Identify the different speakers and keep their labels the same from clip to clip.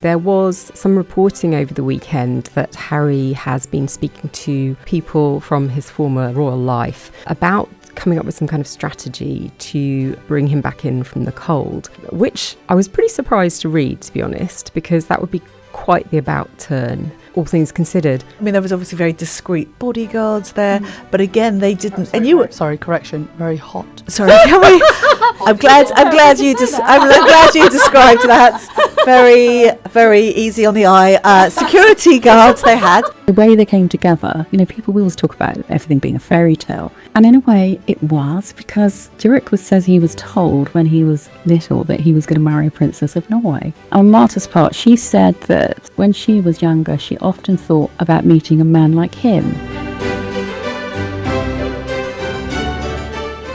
Speaker 1: There was some reporting over the weekend that Harry has been speaking to people from his former royal life about coming up with some kind of strategy to bring him back in from the cold, which I was pretty surprised to read, to be honest, because that would be quite the about turn, all things considered.
Speaker 2: I mean, there was obviously very discreet bodyguards there, but again, they didn't. And you were
Speaker 3: very hot.
Speaker 2: Sorry, can we? I'm glad you described that. Very, very easy on the eye. Security guards they had.
Speaker 4: The way they came together, people always talk about everything being a fairy tale. And in a way, it was, because Durek says he was told when he was little that he was going to marry a princess of Norway. On Märtha's part, she said that when she was younger, she often thought about meeting a man like him.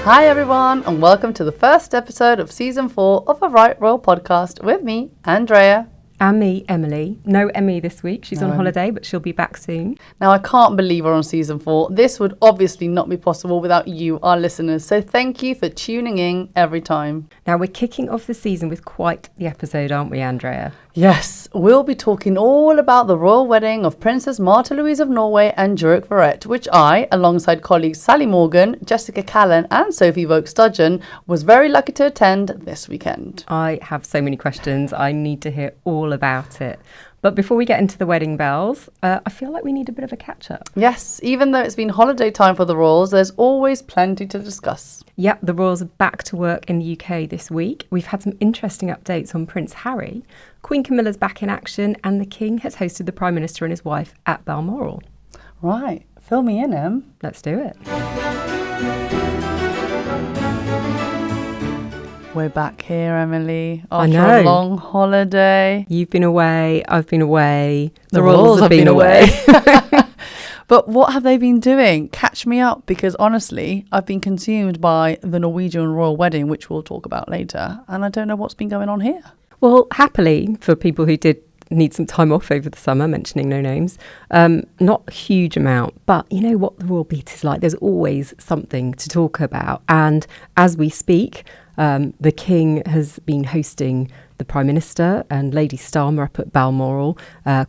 Speaker 3: Hi everyone, and welcome to the first episode of season 4 of a Right Royal podcast with me, Andrea.
Speaker 1: And me, Emily. No Emmy this week. She's on holiday, but she'll be back soon.
Speaker 3: Now, I can't believe we're on season 4. This would obviously not be possible without you, our listeners. So thank you for tuning in every time.
Speaker 1: Now, we're kicking off the season with quite the episode, aren't we, Andrea?
Speaker 3: Yes, we'll be talking all about the royal wedding of Princess Märtha Louise of Norway and Durek Verrett, which I, alongside colleagues Sally Morgan, Jessica Callan and Sophie Vokes-Dudgeon, was very lucky to attend this weekend.
Speaker 1: I have so many questions. I need to hear all about it. But before we get into the wedding bells, I feel like we need a bit of a catch-up.
Speaker 3: Yes, even though it's been holiday time for the royals, there's always plenty to discuss.
Speaker 1: Yep, the royals are back to work in the UK this week. We've had some interesting updates on Prince Harry. Queen Camilla's back in action, and the King has hosted the Prime Minister and his wife at Balmoral.
Speaker 3: Right, fill me in, Em.
Speaker 1: Let's do it.
Speaker 3: We're back here, Emily,
Speaker 1: after
Speaker 3: a long holiday.
Speaker 1: You've been away, I've been away.
Speaker 3: The royals have been away. But what have they been doing? Catch me up, because honestly, I've been consumed by the Norwegian royal wedding, which we'll talk about later, and I don't know what's been going on here.
Speaker 1: Well, happily, for people who did need some time off over the summer, mentioning no names, not a huge amount, but you know what the royal beat is like. There's always something to talk about. And as we speak, the King has been hosting the Prime Minister and Lady Starmer up at Balmoral.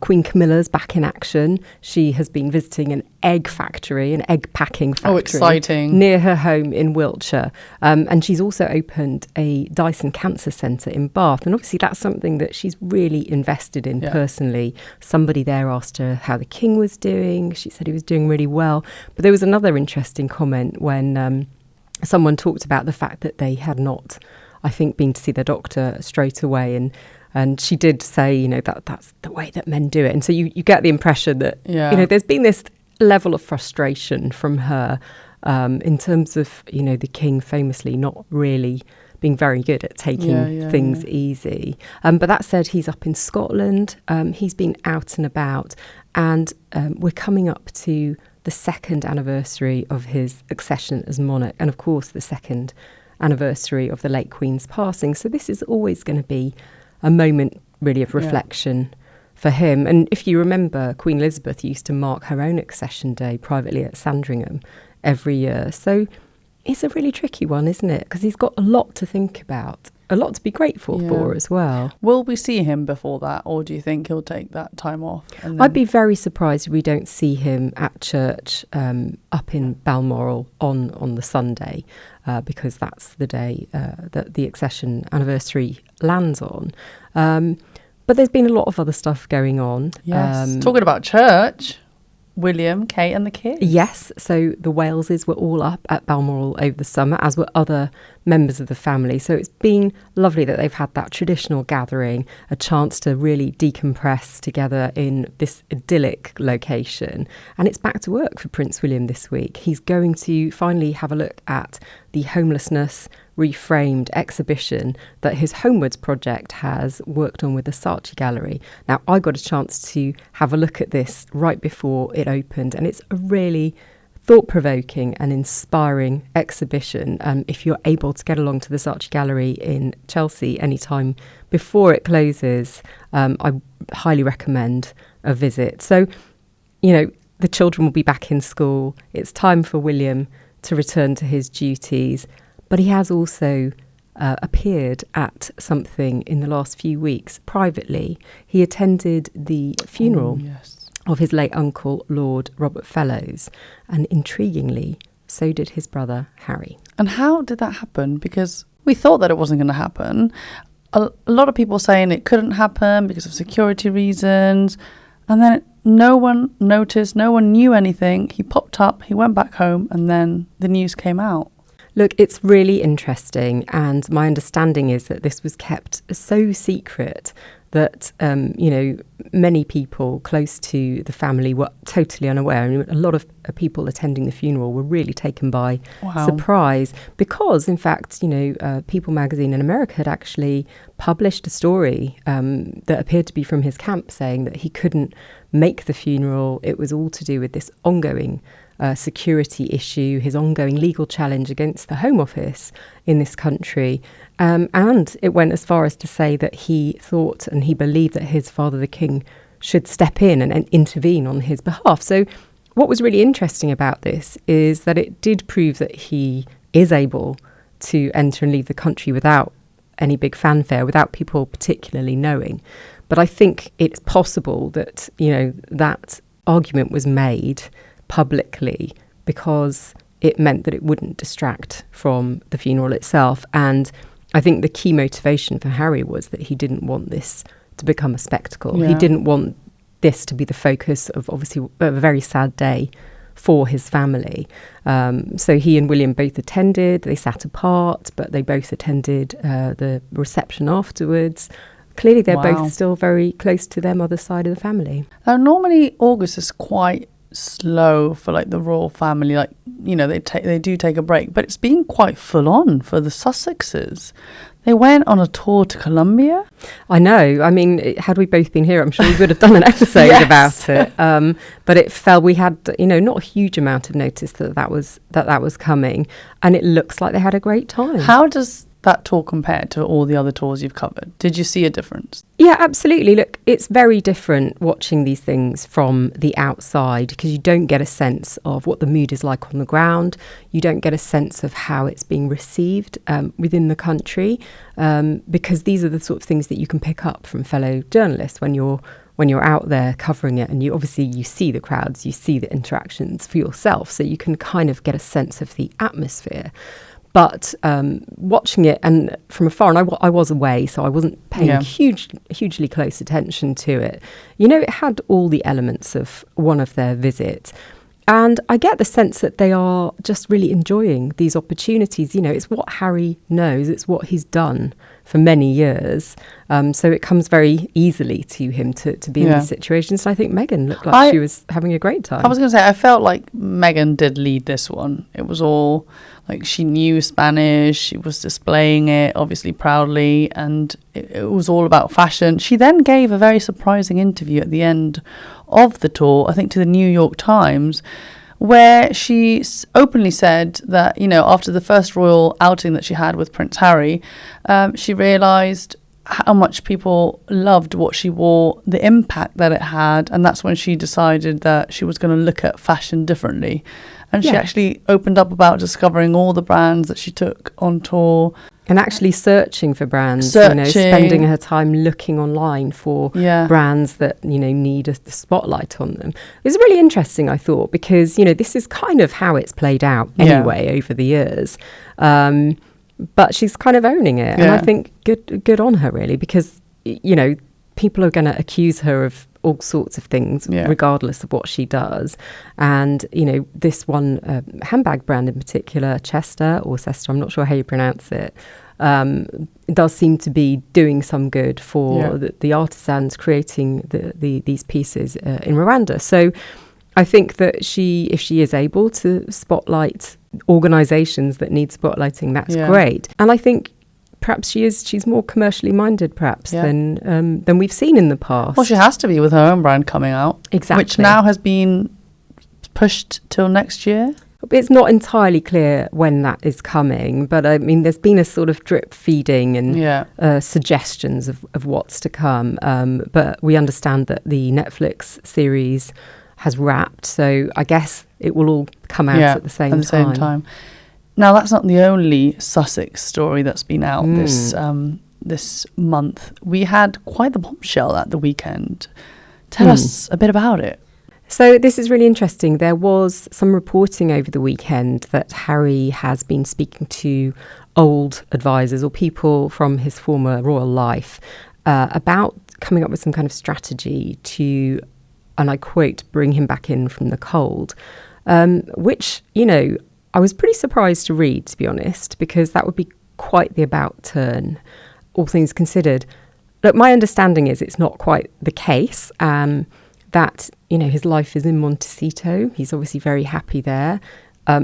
Speaker 1: Queen Camilla's back in action. She has been visiting an egg factory, an egg packing factory.
Speaker 3: Oh, exciting.
Speaker 1: Near her home in Wiltshire. And she's also opened a Dyson Cancer Centre in Bath. And obviously that's something that she's really invested in personally. Somebody there asked her how the King was doing. She said he was doing really well. But there was another interesting comment when someone talked about the fact that they had not, I think, been to see their doctor straight away. And she did say, that's the way that men do it. And so you get the impression that, there's been this level of frustration from her in terms of, the King famously not really being very good at taking things easy. But that said, he's up in Scotland. He's been out and about. And we're coming up to the second anniversary of his accession as monarch, and of course the second anniversary of the late Queen's passing. So this is always going to be a moment really of reflection for him. And if you remember, Queen Elizabeth used to mark her own accession day privately at Sandringham every year. So it's a really tricky one, isn't it? Because he's got a lot to think about, a lot to be grateful for as well.
Speaker 3: Will we see him before that, or do you think he'll take that time off?
Speaker 1: I'd be very surprised if we don't see him at church up in Balmoral on the Sunday, because that's the day that the accession anniversary lands on. But there's been a lot of other stuff going on.
Speaker 3: Yes. Talking about church, William, Kate and the kids.
Speaker 1: Yes, so the Waleses were all up at Balmoral over the summer, as were other members of the family. So it's been lovely that they've had that traditional gathering, a chance to really decompress together in this idyllic location. And it's back to work for Prince William this week. He's going to finally have a look at the Homelessness Reframed exhibition that his Homewards project has worked on with the Saatchi Gallery. Now, I got a chance to have a look at this right before it opened, and it's a really thought-provoking and inspiring exhibition. If you're able to get along to the Saatchi Gallery in Chelsea anytime before it closes, I highly recommend a visit. So, the children will be back in school. It's time for William to return to his duties. But he has also appeared at something in the last few weeks privately. He attended the funeral of his late uncle, Lord Robert Fellows, and intriguingly, so did his brother, Harry.
Speaker 3: And how did that happen? Because we thought that it wasn't going to happen. A lot of people saying it couldn't happen because of security reasons. And then no one noticed, no one knew anything. He popped up, he went back home, and then the news came out.
Speaker 1: Look, it's really interesting, and my understanding is that this was kept so secret that, many people close to the family were totally unaware. I mean, a lot of people attending the funeral were really taken by surprise because, in fact, People magazine in America had actually published a story that appeared to be from his camp saying that he couldn't make the funeral. It was all to do with this ongoing security issue, his ongoing legal challenge against the Home Office in this country. And it went as far as to say that he thought and he believed that his father, the king, should step in and intervene on his behalf. So what was really interesting about this is that it did prove that he is able to enter and leave the country without any big fanfare, without people particularly knowing. But I think it's possible that, that argument was made publicly because it meant that it wouldn't distract from the funeral itself. And I think the key motivation for Harry was that he didn't want this to become a spectacle. He didn't want this to be the focus of obviously a very sad day for his family. So he and William both attended. They sat apart, but they both attended the reception afterwards. Clearly they're both still very close to their mother's side of the family.
Speaker 3: Now, normally August is quite slow for like the royal family, like they do take a break, but it's been quite full on for the Sussexes. They went on a tour to Colombia. I know. I mean, had we both been here, I'm sure we would have done an episode about it. But it fell. We had, not a huge amount of notice that was coming, and it looks like they had a great time. How does that tour compare to all the other tours you've covered? Did you see a difference? Yeah, absolutely. Look, it's very different watching these things from the outside because you don't get a sense of what the mood is like on the ground. You don't get a sense of how it's being received within the country because these are the sort of things that you can pick up from fellow journalists when you're out there covering it, and you see the crowds, you see the interactions for yourself, so you can kind of get a sense of the atmosphere. But watching it and from afar, and I was away, so I wasn't paying hugely close attention to it. It had all the elements of one of their visits. And I get the sense that they are just really enjoying these opportunities. It's what Harry knows. It's what he's done for many years. So it comes very easily to him to be in these situations. And I think Meghan looked like she was having a great time. I was going to say, I felt like Meghan did lead this one. It was all like she knew Spanish. She was displaying it, obviously proudly. And it was all about fashion. She then gave a very surprising interview at the end of the tour, I think to the New York Times, where she openly said that, after the first royal outing that she had with Prince Harry, she realised how much people loved what she wore, the impact that it had, and that's when she decided that she was going to look at fashion differently. And she actually opened up about discovering all the brands that she took on tour. And actually searching for brands, spending her time looking online for brands that, need a spotlight on them. It was really interesting, I thought, because, this is kind of how it's played out anyway over the years. But she's kind of owning it. And I think good on her, really, because, people are going to accuse her of all sorts of things, regardless of what she does. And, this one handbag brand in particular, Chester, I'm not sure how you pronounce it, does seem to be doing some good for the artisans creating these pieces in Rwanda. So I think that if she is able to spotlight organisations that need spotlighting, that's great. And I think perhaps she's more commercially minded than we've seen in the past. Well, she has to be with her own brand coming out. Exactly. Which now has been pushed till next year. It's not entirely clear when that is coming, but I mean, there's been a sort of drip feeding and suggestions of what's to come. But we understand that the Netflix series has wrapped, so I guess it will all come out at the same time. Now, that's not the only Sussex story that's been out this month. We had quite the bombshell at the weekend. Tell us a bit about it.
Speaker 1: So this is really interesting. There was some reporting over the weekend that Harry has been speaking to old advisors or people from his former royal life about coming up with some kind of strategy to, and I quote, bring him back in from the cold, which, I was pretty surprised to read, to be honest, because that would be quite the about turn, all things considered. Look, my understanding is it's not quite the case, that, his life is in Montecito. He's obviously very happy there.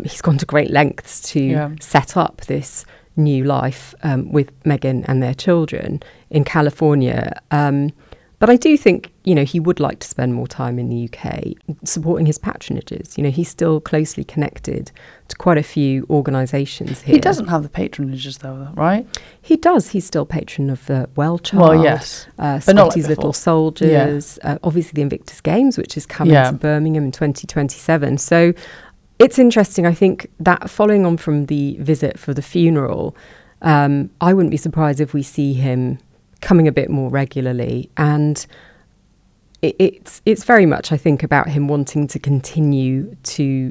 Speaker 1: He's gone to great lengths to set up this new life with Meghan and their children in California. But I do think, he would like to spend more time in the UK supporting his patronages. He's still closely connected to quite a few organisations here.
Speaker 3: He doesn't have the patronages though, right?
Speaker 1: He does. He's still patron of the Well Child,
Speaker 3: well, yes,
Speaker 1: but not like Little Soldiers, obviously the Invictus Games, which is coming to Birmingham in 2027. So it's interesting, I think, that following on from the visit for the funeral, I wouldn't be surprised if we see him coming a bit more regularly, and it's very much, I think, about him wanting to continue to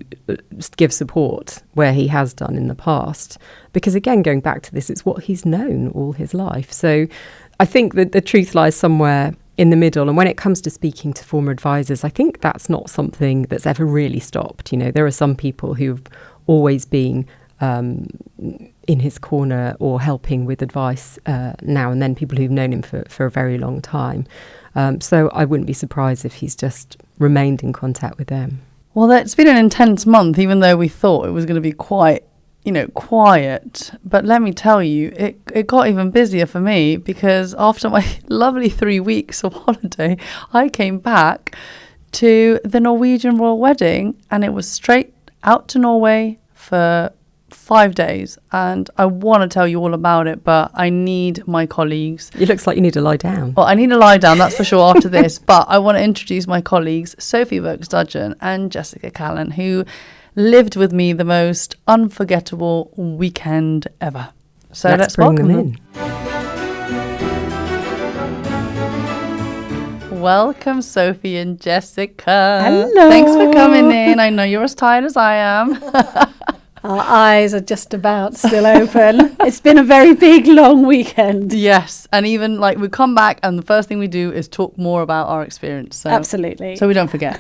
Speaker 1: give support where he has done in the past, because again, going back to this, it's what he's known all his life. So I think that the truth lies somewhere in the middle, and when it comes to speaking to former advisors, I think that's not something that's ever really stopped. There are some people who've always been in his corner or helping with advice now and then, people who've known him for a very long time. So I wouldn't be surprised if he's just remained in contact with them.
Speaker 3: Well, it's been an intense month, even though we thought it was going to be quite, quiet. But let me tell you, it got even busier for me, because after my lovely 3 weeks of holiday, I came back to the Norwegian royal wedding, and it was straight out to Norway for 5 days, and I want to tell you all about it, but I need my colleagues.
Speaker 1: It looks like you need to lie down.
Speaker 3: Well, I need to lie down, that's for sure, after this, but I want to introduce my colleagues, Sophie Vokes-Dudgeon and Jessica Callan, who lived with me the most unforgettable weekend ever. So let's
Speaker 1: bring them in.
Speaker 3: Welcome, Sophie and Jessica.
Speaker 2: Hello.
Speaker 3: Thanks for coming in. I know you're as tired as I am.
Speaker 5: Our eyes are just about still open. It's been a very big, long weekend.
Speaker 3: Yes, and even we come back and the first thing we do is talk more about our experience. So,
Speaker 5: absolutely.
Speaker 3: So we don't forget.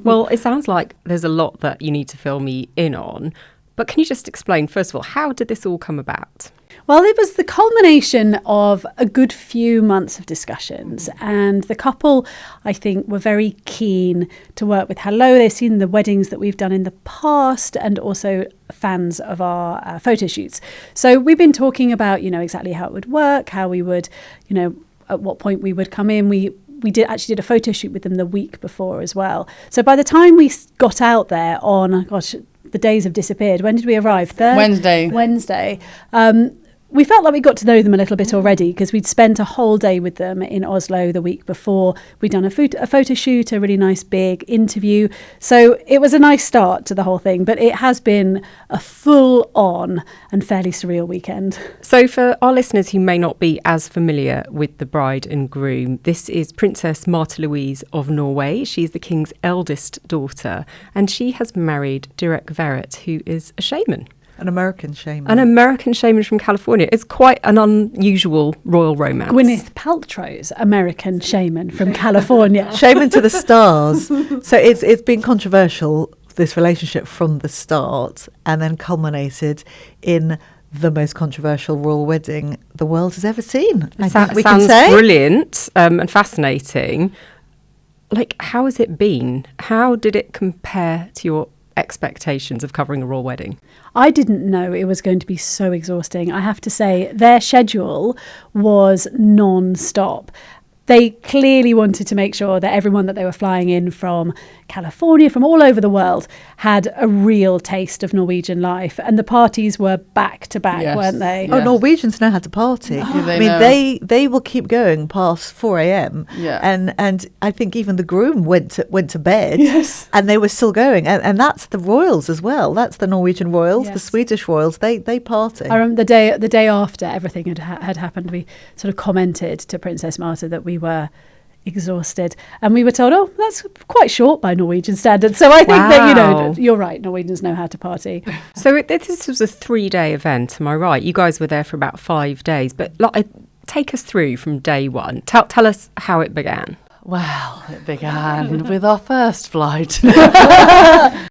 Speaker 1: Well, it sounds like there's a lot that you need to fill me in on. But can you just explain, first of all, how did this all come about?
Speaker 5: Well, it was the culmination of a good few months of discussions, and the couple, I think, were very keen to work with Hello. They've seen the weddings that we've done in the past, and also fans of our photo shoots. So we've been talking about, exactly how it would work, how we would, at what point we would come in. We did a photo shoot with them the week before as well. So by the time we got out there on, the days have disappeared. When did we arrive?
Speaker 3: Wednesday.
Speaker 5: We felt like we got to know them a little bit already, because we'd spent a whole day with them in Oslo the week before. We'd done a photo shoot, a really nice big interview. So it was a nice start to the whole thing, but it has been a full-on and fairly surreal weekend.
Speaker 1: So for our listeners who may not be as familiar with the bride and groom, this is Princess Märtha Louise of Norway. She's the king's eldest daughter, and she has married Durek Verrett, who is a shaman.
Speaker 2: An American shaman.
Speaker 1: An American shaman from California. It's quite an unusual royal romance.
Speaker 5: Gwyneth Paltrow's American shaman from California.
Speaker 2: Shaman to the stars. So it's been controversial, this relationship, from the start, and then culminated in the most controversial royal wedding the world has ever seen. I think we can say.
Speaker 1: Sounds brilliant and fascinating. How has it been? How did it compare to your expectations of covering a royal wedding?
Speaker 5: I didn't know it was going to be so exhausting. I have to say, their schedule was non-stop. they clearly wanted to make sure that everyone that they were flying in from California, from all over the world, had a real taste of Norwegian life. And the parties were back to back, weren't they?
Speaker 2: Oh, Norwegians know how to party. They will keep going past 4 a.m.
Speaker 3: Yeah.
Speaker 2: And I think even the groom went to bed. Yes. And they were still going. And that's the royals as well. That's the Norwegian royals, the Swedish royals. They party.
Speaker 5: I remember the day after everything had happened, we sort of commented to Princess Märtha that we were exhausted, and we were told, oh, that's quite short by Norwegian standards. So I think that, you're right, Norwegians know how to party.
Speaker 1: So this was a 3-day event, am I right? You guys were there for about 5 days, but take us through from day one. Tell us how it began.
Speaker 3: Well, it began with our first flight.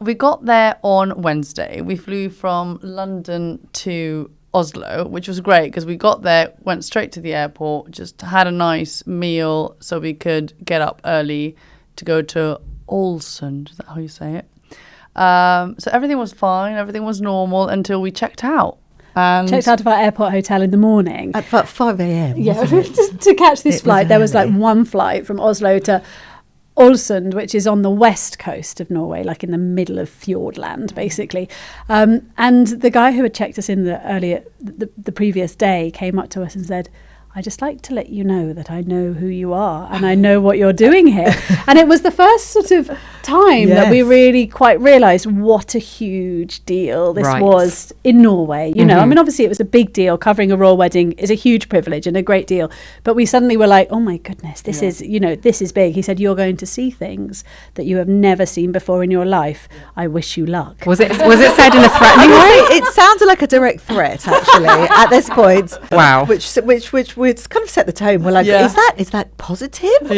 Speaker 3: We got there on Wednesday. We flew from London to Oslo, which was great because we got there, went straight to the airport, just had a nice meal so we could get up early to go to Ålesund. Is that how you say it? So everything was fine, everything was normal until we checked out. And
Speaker 5: checked out of our airport hotel in the morning.
Speaker 2: At about 5 a.m.
Speaker 5: Yeah, to catch this flight. There was like one flight from Oslo to Ålesund, which is on the west coast of Norway, like in the middle of Fjordland, basically. And the guy who had checked us in the previous day came up to us and said, I'd just like to let you know that I know who you are and I know what you're doing here. And it was the first sort of time that we really quite realised what a huge deal this was in Norway. You know, I mean, obviously it was a big deal. Covering a royal wedding is a huge privilege and a great deal. But we suddenly were like, oh my goodness, this is, this is big. He said, you're going to see things that you have never seen before in your life. I wish you luck.
Speaker 1: Was it said in a threatening way?
Speaker 2: It sounded like a direct threat, actually, at this point.
Speaker 1: Wow.
Speaker 2: Which it's kind of set the tone. We're like, is that positive or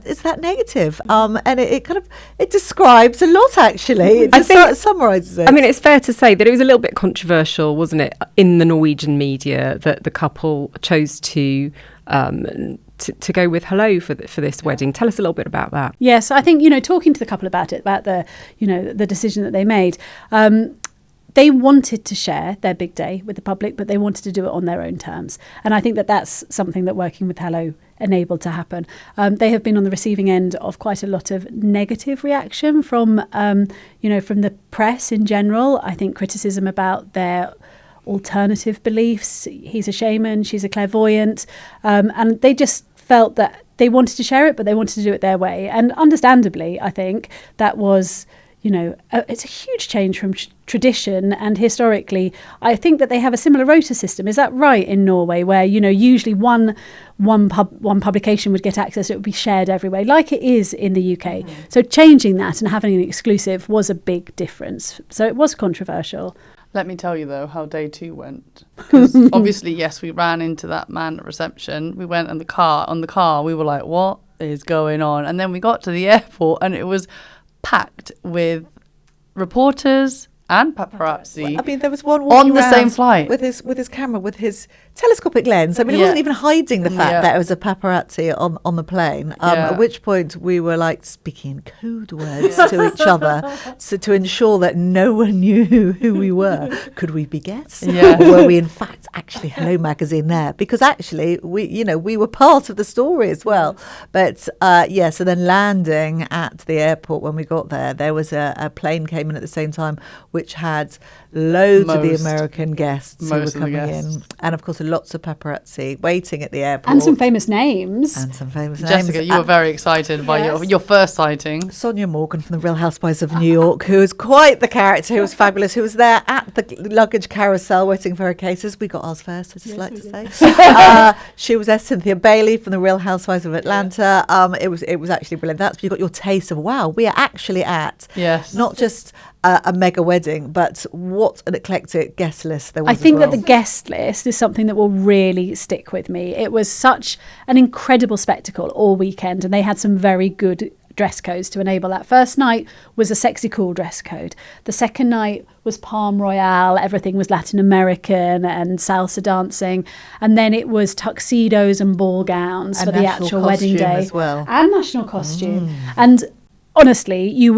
Speaker 2: is that negative? And it describes a lot, actually. It just summarises it.
Speaker 1: I mean, it's fair to say that it was a little bit controversial, wasn't it, in the Norwegian media that the couple chose to go with hello for this wedding. Tell us a little bit about that.
Speaker 5: Yes, I think, talking to the couple about it, about the decision that they made, they wanted to share their big day with the public, but they wanted to do it on their own terms. And I think that that's something that working with Hello enabled to happen. They have been on the receiving end of quite a lot of negative reaction from the press in general. I think criticism about their alternative beliefs. He's a shaman, she's a clairvoyant. And they just felt that they wanted to share it, but they wanted to do it their way. And understandably, I think that was... it's a huge change from tradition, and historically, I think that they have a similar rota system. Is that right in Norway, where usually one publication would get access, it would be shared everywhere, like it is in the UK. So changing that and having an exclusive was a big difference. So it was controversial.
Speaker 3: Let me tell you, though, how day 2 went. Because obviously, yes, we ran into that man at reception. We went on the car. We were like, what is going on? And then we got to the airport and it was packed with reporters and paparazzi.
Speaker 2: I mean, there was one
Speaker 3: on the same flight
Speaker 2: with his camera, with his telescopic lens. I mean, he wasn't even hiding the fact that it was a paparazzi on the plane. At which point we were like speaking code words to each other, to ensure that no one knew who we were. Could we be guests? Or were we in fact actually Hello Magazine there? Because actually we were part of the story as well. But so then landing at the airport when we got there was a plane came in at the same time, which had loads of the American guests who were coming in. And of course, lots of paparazzi waiting at the airport.
Speaker 5: And some famous names.
Speaker 3: Jessica, you were very excited by your first sighting.
Speaker 2: Sonia Morgan from the Real Housewives of New York, who was quite the character, who was fabulous, who was there at the luggage carousel waiting for her cases. We got ours first, I'd just like to say. She was there. Cynthia Bailey from the Real Housewives of Atlanta. It was actually brilliant. That's you got your taste of, wow, we are actually at not just a mega wedding, but what an eclectic guest list there was.
Speaker 5: I think that the guest list is something that will really stick with me. It was such an incredible spectacle all weekend, and they had some very good dress codes to enable that. First night was a sexy cool dress code. The second night was Palm Royale. Everything was Latin American and salsa dancing. And then it was tuxedos and ball gowns for the actual wedding day
Speaker 2: as well.
Speaker 5: And national costume. And honestly,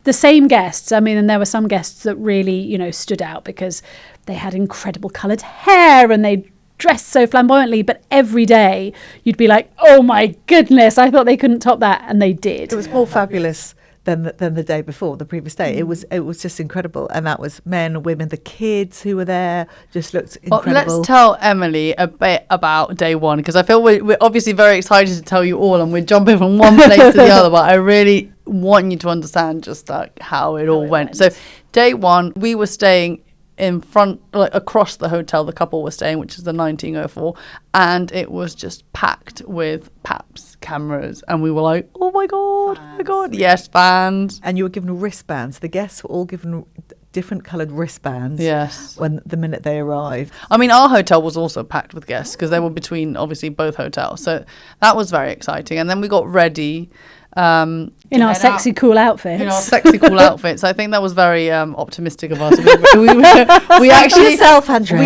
Speaker 5: the same guests, I mean, and there were some guests that really, stood out because they had incredible coloured hair and they dressed so flamboyantly, but every day you'd be like, oh my goodness, I thought they couldn't top that, and they did.
Speaker 2: It was more fabulous than the day before, the previous day. It was just incredible, and that was men, women, the kids who were there just looked incredible.
Speaker 3: Well, let's tell Emily a bit about day one, because I feel we're obviously very excited to tell you all, and we're jumping from one place to the other, but I really want you to understand just like how it all went. So day one, we were staying in front, like across the hotel the couple were staying, which is the 1904, and it was just packed with paps cameras, and we were like, oh my god, yes, fans.
Speaker 2: And you were given wristbands. The guests were all given different coloured wristbands.
Speaker 3: Yes.
Speaker 2: When the minute they arrived.
Speaker 3: I mean, our hotel was also packed with guests because they were between obviously both hotels, so that was very exciting. And then we got ready.
Speaker 5: In our sexy, cool outfits.
Speaker 3: In our sexy, cool outfits. I think that was very optimistic of us. We actually,
Speaker 2: yourself, Andrea.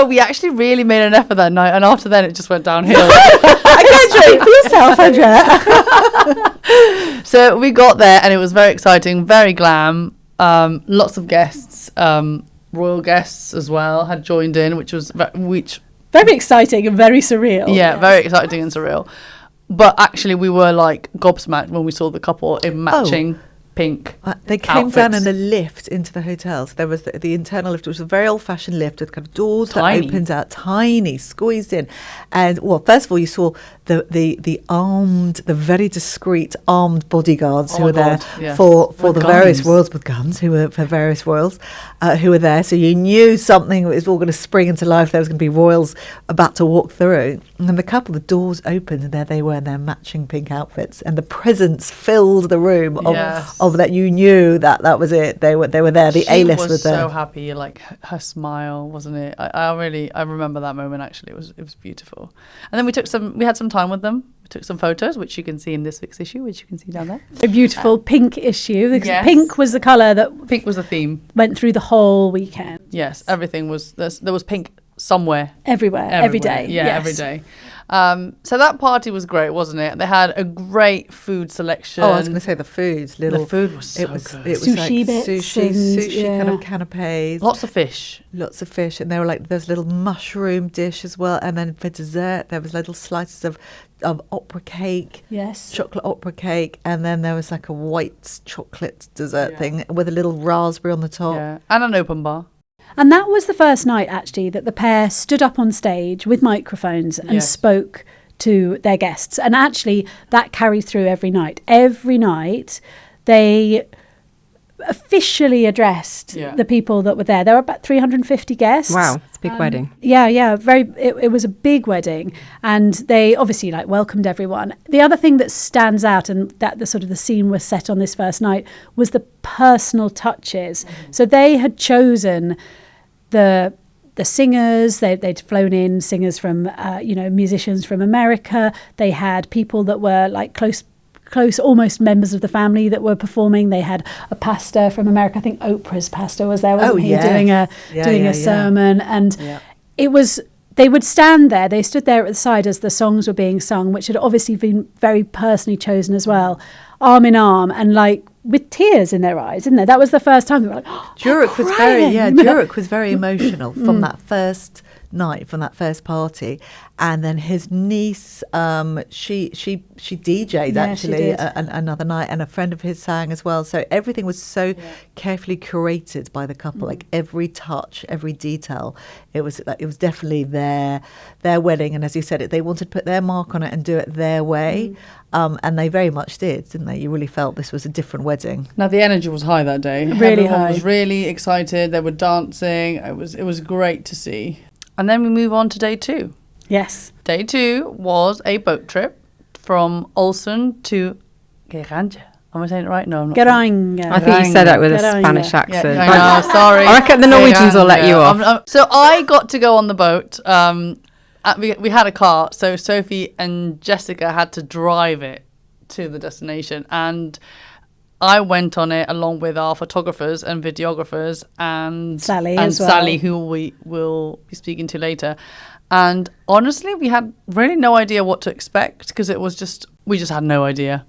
Speaker 3: we actually really made an effort that night, and after then it just went downhill.
Speaker 2: I can't drink for yourself, Andrea.
Speaker 3: So we got there, and it was very exciting, very glam. Lots of guests, royal guests as well, had joined in, which
Speaker 5: very exciting and very surreal.
Speaker 3: Yeah, very exciting and surreal. But actually, we were like gobsmacked when we saw the couple in matching pink
Speaker 2: they came
Speaker 3: outfits.
Speaker 2: down in a lift into the hotel. So there was the internal lift, which was a very old-fashioned lift with kind of doors that opened out, tiny, squeezed in. And well, first of all, you saw the armed, the very discreet armed bodyguards who were there for the various royals with guns, who were for various royals who were there. So you knew something was all going to spring into life. There was going to be royals about to walk through. And the couple, the doors opened, and there they were in their matching pink outfits, and the presence filled the room of that. You knew that was it. They were there. The A-list was there.
Speaker 3: She was so happy, like her smile, wasn't it? I remember that moment. Actually, it was beautiful. And then we had some time with them. We took some photos, which you can see in this week's issue, which you can see down there.
Speaker 5: A beautiful pink issue. Pink was the colour that
Speaker 3: pink was the theme.
Speaker 5: Went through the whole weekend.
Speaker 3: Yes, everything was there was pink somewhere.
Speaker 5: Everywhere. Every day.
Speaker 3: Yeah,
Speaker 5: yes.
Speaker 3: every day. So that party was great, wasn't it? They had a great food selection.
Speaker 2: Oh, I was going to say the food.
Speaker 3: The food was so good.
Speaker 2: It was
Speaker 5: sushi
Speaker 2: like
Speaker 5: bits
Speaker 2: sushi kind of canapes.
Speaker 3: Lots of fish.
Speaker 2: And there were like those little mushroom dish as well. And then for dessert, there was little slices of opera cake.
Speaker 5: Yes.
Speaker 2: Chocolate opera cake. And then there was like a white chocolate dessert thing with a little raspberry on the top.
Speaker 3: Yeah, and an open bar.
Speaker 5: And that was the first night, actually, that the pair stood up on stage with microphones and spoke to their guests. And actually, that carried through every night. Every night, they officially addressed the people that were there. There were about 350 guests.
Speaker 1: Wow, it's a big wedding.
Speaker 5: Yeah, it was a big wedding, and they obviously welcomed everyone. The other thing that stands out, and that the scene was set on this first night, was the personal touches. So they had chosen the singers. They'd flown in singers from musicians from America. They had people that were like close almost members of the family that were performing. They had a pastor from America. I think Oprah's pastor was there, wasn't he? Doing a sermon. And it was, they would stand there. They stood there at the side as the songs were being sung, which had obviously been very personally chosen as well, arm in arm, and with tears in their eyes, isn't there? That was the first time they were like,
Speaker 2: Durek was very emotional from that first night, from that first party. And then his niece, she DJ'd another night, and a friend of his sang as well. So everything was so carefully curated by the couple, like every touch, every detail. It was definitely their wedding, and as you said, they wanted to put their mark on it and do it their way, and they very much did, didn't they? You really felt this was a different wedding.
Speaker 3: Now the energy was high that day.
Speaker 5: Really
Speaker 3: Everyone
Speaker 5: high.
Speaker 3: was really excited. They were dancing. It was great to see. And then we move on to day 2.
Speaker 5: yes.
Speaker 3: Day 2 was a boat trip from Olsen to Geranje. Am I saying it right? No, I'm not.
Speaker 5: Garanga.
Speaker 1: I think you said that with a
Speaker 5: Garanga.
Speaker 1: Spanish accent.
Speaker 3: I know, sorry.
Speaker 1: I reckon the Norwegians will let you off.
Speaker 3: So I got to go on the boat. We had a car, so Sophie and Jessica had to drive it to the destination, and I went on it along with our photographers and videographers and
Speaker 5: Sally
Speaker 3: and
Speaker 5: as well.
Speaker 3: Sally, who we will be speaking to later. And honestly, we had really no idea what to expect, because we just had no idea.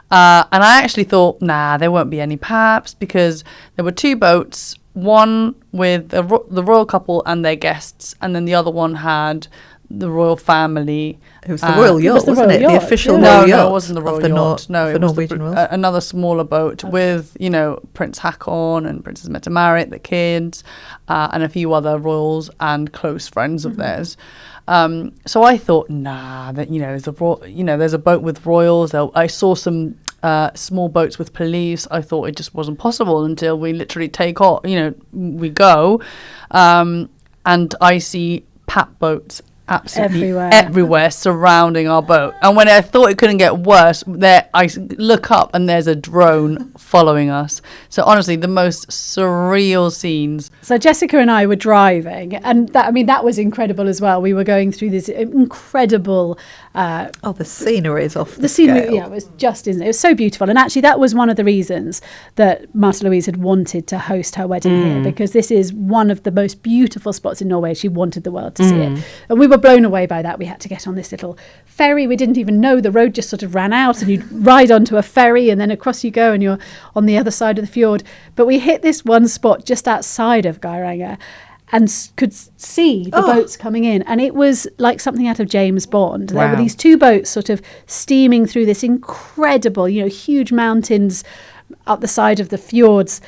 Speaker 3: And I actually thought, there won't be any paps, because there were 2 boats one with the royal couple and their guests, and then the other one had the royal family.
Speaker 2: It was the royal yacht, wasn't it? The official
Speaker 3: no,
Speaker 2: royal yacht.
Speaker 3: No, it wasn't the royal yacht. No, it was
Speaker 2: Norwegian royals.
Speaker 3: Another smaller boat with, Prince Haakon and Princess Märtha, the kids, and a few other royals and close friends of theirs. So I thought, there's a boat with royals. I saw some small boats with police. I thought it just wasn't possible until we literally take off. We go, and I see pap boats absolutely everywhere surrounding our boat. And when I thought it couldn't get worse, I look up and there's a drone following us. So honestly, the most surreal scenes.
Speaker 5: So Jessica and I were driving, and that was incredible as well. We were going through this incredible
Speaker 2: the scenery is off the
Speaker 5: scenery
Speaker 2: scale.
Speaker 5: it was just, it was so beautiful. And actually that was one of the reasons that Märtha Louise had wanted to host her wedding here, because this is one of the most beautiful spots in Norway. She wanted the world to see it, and we were blown away by that. We had to get on this little ferry. We didn't even know the road just sort of ran out, and you'd ride onto a ferry and then across you go and you're on the other side of the fjord. But we hit this one spot just outside of Geiranger and could see the boats coming in, and it was like something out of James Bond. There were these two boats sort of steaming through this incredible, huge mountains up the side of the fjords,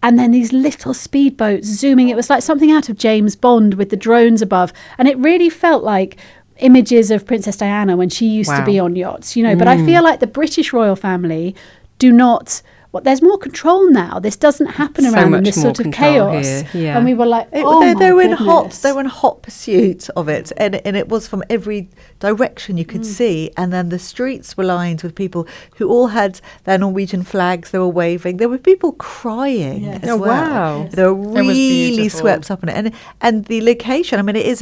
Speaker 5: and then these little speedboats zooming. It was like something out of James Bond with the drones above, and it really felt like images of Princess Diana when she used to be on yachts, But I feel like the British royal family do not... there's more control now. This doesn't happen around them, this sort of chaos. And we were like,
Speaker 2: they were in hot pursuit of it, and it was from every direction you could see. And then the streets were lined with people who all had their Norwegian flags. They were waving. There were people crying as well.
Speaker 1: Wow.
Speaker 2: They were really swept up in it. And the location, it's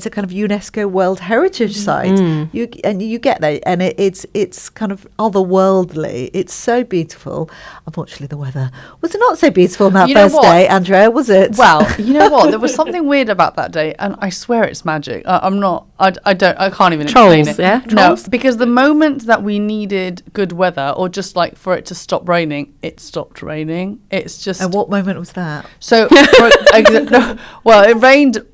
Speaker 2: a kind of UNESCO World Heritage Site. You get there, and it's kind of otherworldly. It's so beautiful. Unfortunately, the weather was not so beautiful on that first day, Andrea, was it?
Speaker 3: Well, you know what? There was something weird about that day, and I swear it's magic. I can't even explain it.
Speaker 1: Yeah?
Speaker 3: No, because the moment that we needed good weather, or just like for it to stop raining, it stopped raining. It's just...
Speaker 2: And what moment was that?
Speaker 3: So, it rained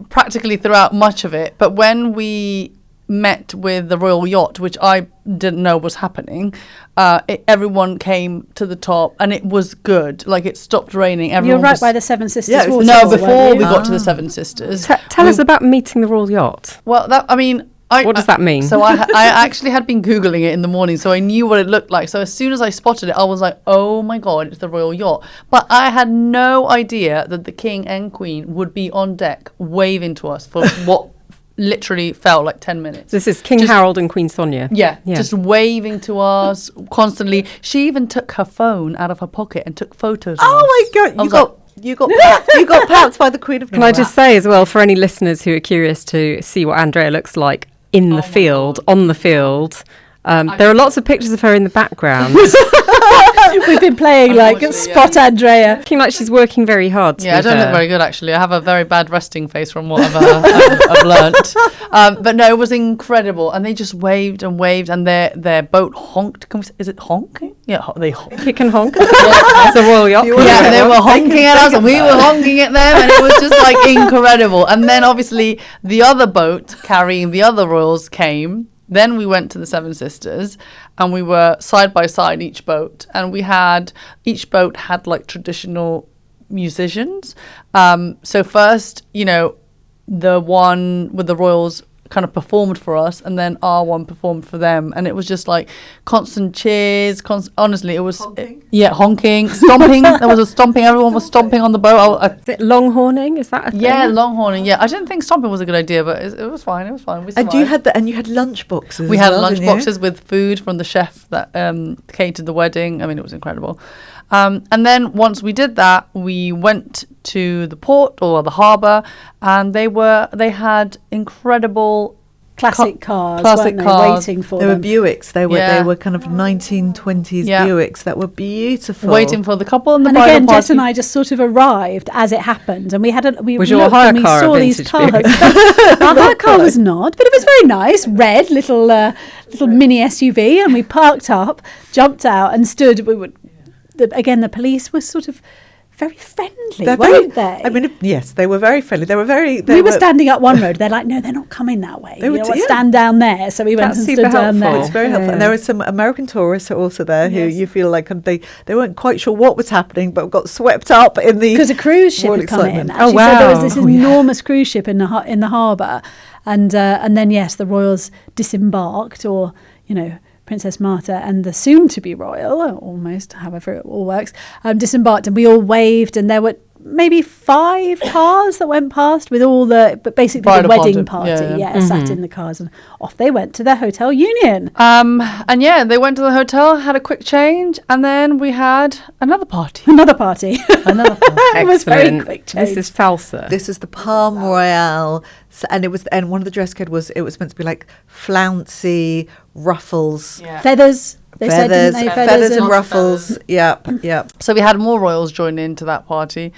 Speaker 3: practically throughout much of it, but when we met with the royal yacht, which I didn't know was happening, everyone came to the top, and it was good. Like, it stopped raining.
Speaker 5: You're right by the Seven Sisters.
Speaker 2: Yeah,
Speaker 3: before we got to the Seven Sisters.
Speaker 1: Tell us about meeting the royal yacht.
Speaker 3: Well, what
Speaker 1: does that mean?
Speaker 3: So I actually had been Googling it in the morning, so I knew what it looked like. So as soon as I spotted it, I was like, oh my God, it's the royal yacht. But I had no idea that the king and queen would be on deck waving to us for what literally felt like 10 minutes.
Speaker 1: This is King Harold and Queen Sonia.
Speaker 3: Yeah, just waving to us constantly. She even took her phone out of her pocket and took photos of us.
Speaker 2: Oh my God, you got papped by the Queen of
Speaker 1: Can I just say as well, for any listeners who are curious to see what Andrea looks like in the field, on the field, there are lots of pictures of her in the background.
Speaker 5: We've been playing Spot Andrea.
Speaker 1: Looking like she's working very hard.
Speaker 3: Yeah, I don't look very good, actually. I have a very bad resting face from what I've learnt. But no, it was incredible. And they just waved and waved, and their boat honked. Is it honking? Yeah, they honked.
Speaker 1: Kick and honk. It's a royal yacht.
Speaker 3: Yeah, they were honking at us, and we were honking at them, and it was just incredible. And then obviously the other boat carrying the other royals came. Then we went to the Seven Sisters, and we were side by side each boat, and each boat had traditional musicians. So first, the one with the royals kind of performed for us, and then our one performed for them, and it was just constant cheers. Honestly, it was honking, stomping. There was a stomping. Everyone was stomping on the boat.
Speaker 1: Is it longhorning? Is that a thing?
Speaker 3: Yeah, longhorning. Yeah, I didn't think stomping was a good idea, but it was fine. It was fine. We survived.
Speaker 2: And you had lunch boxes.
Speaker 3: We had lunch boxes with food from the chef that catered the wedding. I mean, it was incredible. And then once we did that, we went to the port or the harbour, and they had incredible
Speaker 5: classic cars waiting for them.
Speaker 2: They were Buicks. They were kind of 1920s Buicks that were beautiful,
Speaker 3: waiting for the couple and the
Speaker 5: and
Speaker 3: bridal
Speaker 5: again,
Speaker 3: party.
Speaker 5: Jess and I just sort of arrived as it happened, and we
Speaker 1: your hire car
Speaker 5: saw these cars. Our hire car was not, but it was very nice, red little mini SUV, and we parked up, jumped out, and stood. The police were sort of very friendly,
Speaker 2: They're
Speaker 5: weren't they?
Speaker 2: I mean, yes, they were very friendly. They were very.
Speaker 5: We were standing up one road. They're like, no, they're not coming that way. You know what, stand down there. So we went and stood down there.
Speaker 2: It's very helpful. And there were some American tourists who are also there who you feel like they weren't quite sure what was happening, but got swept up in the
Speaker 5: because a cruise ship had come in.
Speaker 2: Oh wow!
Speaker 5: So there was this enormous cruise ship in the harbour, and then yes, the royals disembarked, or Princess Märtha and the soon-to-be royal, almost, however it all works, disembarked, and we all waved, and there were maybe 5 cars that went past with all but basically the wedding party, sat in the cars, and off they went to their hotel Union.
Speaker 3: And they went to the hotel, had a quick change, and then we had another party.
Speaker 5: It was very quick change.
Speaker 1: This is salsa.
Speaker 2: This is the Palm Royale, and one of the dress code was meant to be like flouncy ruffles,
Speaker 5: feathers. They said, didn't they?
Speaker 2: Feathers and ruffles. Yep.
Speaker 3: So we had more royals join into that party,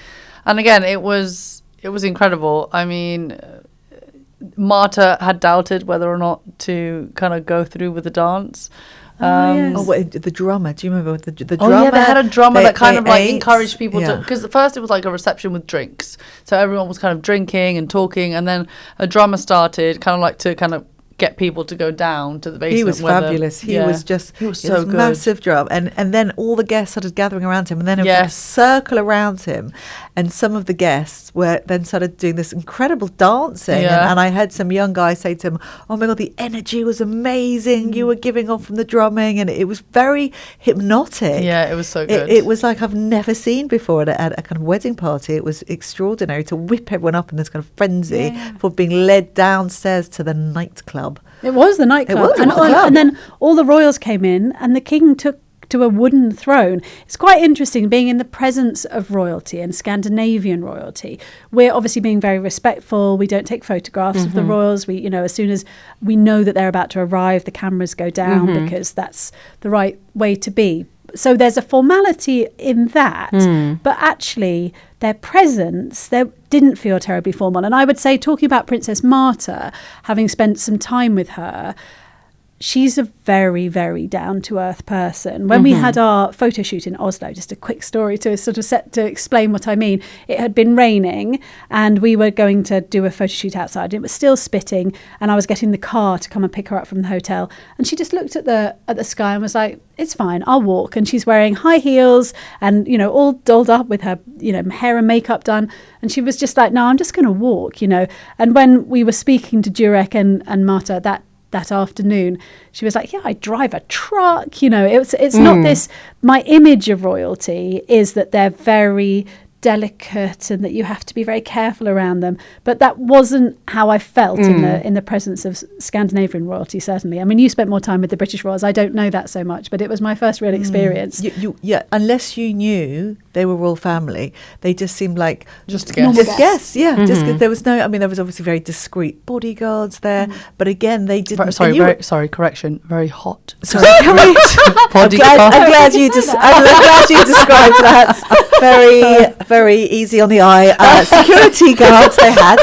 Speaker 3: and again, it was incredible. I mean, Märtha had doubted whether or not to kind of go through with the dance.
Speaker 2: The drummer. Do you remember the drummer?
Speaker 3: Oh yeah, they had a drummer that kind of like encouraged people to, because at first it was like a reception with drinks, so everyone was kind of drinking and talking, and then a drummer started kind of like to kind of get people to go down to the basement.
Speaker 2: He was fabulous. He was so good. Massive drum, and then all the guests started gathering around him, and then it was like a circle around him, and some of the guests were then started doing this incredible dancing, and I heard some young guy say to him, "Oh my God, the energy was amazing. You were giving off from the drumming, and it was very hypnotic."
Speaker 3: Yeah, it was so good.
Speaker 2: It was like I've never seen before at a kind of wedding party. It was extraordinary to whip everyone up in this kind of frenzy for being led downstairs to the nightclub.
Speaker 5: It was the nightclub. And then all the royals came in, and the king took to a wooden throne. It's quite interesting being in the presence of royalty and Scandinavian royalty. We're obviously being very respectful. We don't take photographs of the royals. We, as soon as we know that they're about to arrive, the cameras go down because that's the right way to be. So there's a formality in that, but actually their presence, they didn't feel terribly formal. And I would say, talking about Princess Märtha, having spent some time with her, she's a very, very down-to-earth person. When we had our photo shoot in Oslo, just a quick story to sort of to explain what I mean, it had been raining and we were going to do a photo shoot outside. It was still spitting, and I was getting the car to come and pick her up from the hotel, and she just looked at the sky and was like, "It's fine, I'll walk." And she's wearing high heels and, all dolled up with her, hair and makeup done. And she was just like, "No, I'm just going to walk," And when we were speaking to Durek and Märtha that afternoon, she was like, "Yeah, I drive a truck." It's not this. My image of royalty is that they're very delicate and that you have to be very careful around them, but that wasn't how I felt in the presence of Scandinavian royalty. Certainly, I mean, you spent more time with the British royals. I don't know that so much, but it was my first real experience.
Speaker 2: Unless you knew they were royal family, they just seemed like
Speaker 3: just
Speaker 2: guests. Yeah, just because there was no. I mean, there was obviously very discreet bodyguards there, but again, they didn't.
Speaker 3: Sorry, correction. Very hot.
Speaker 2: Sorry, I'm glad you described that. Very easy on the eye. Security guards they had,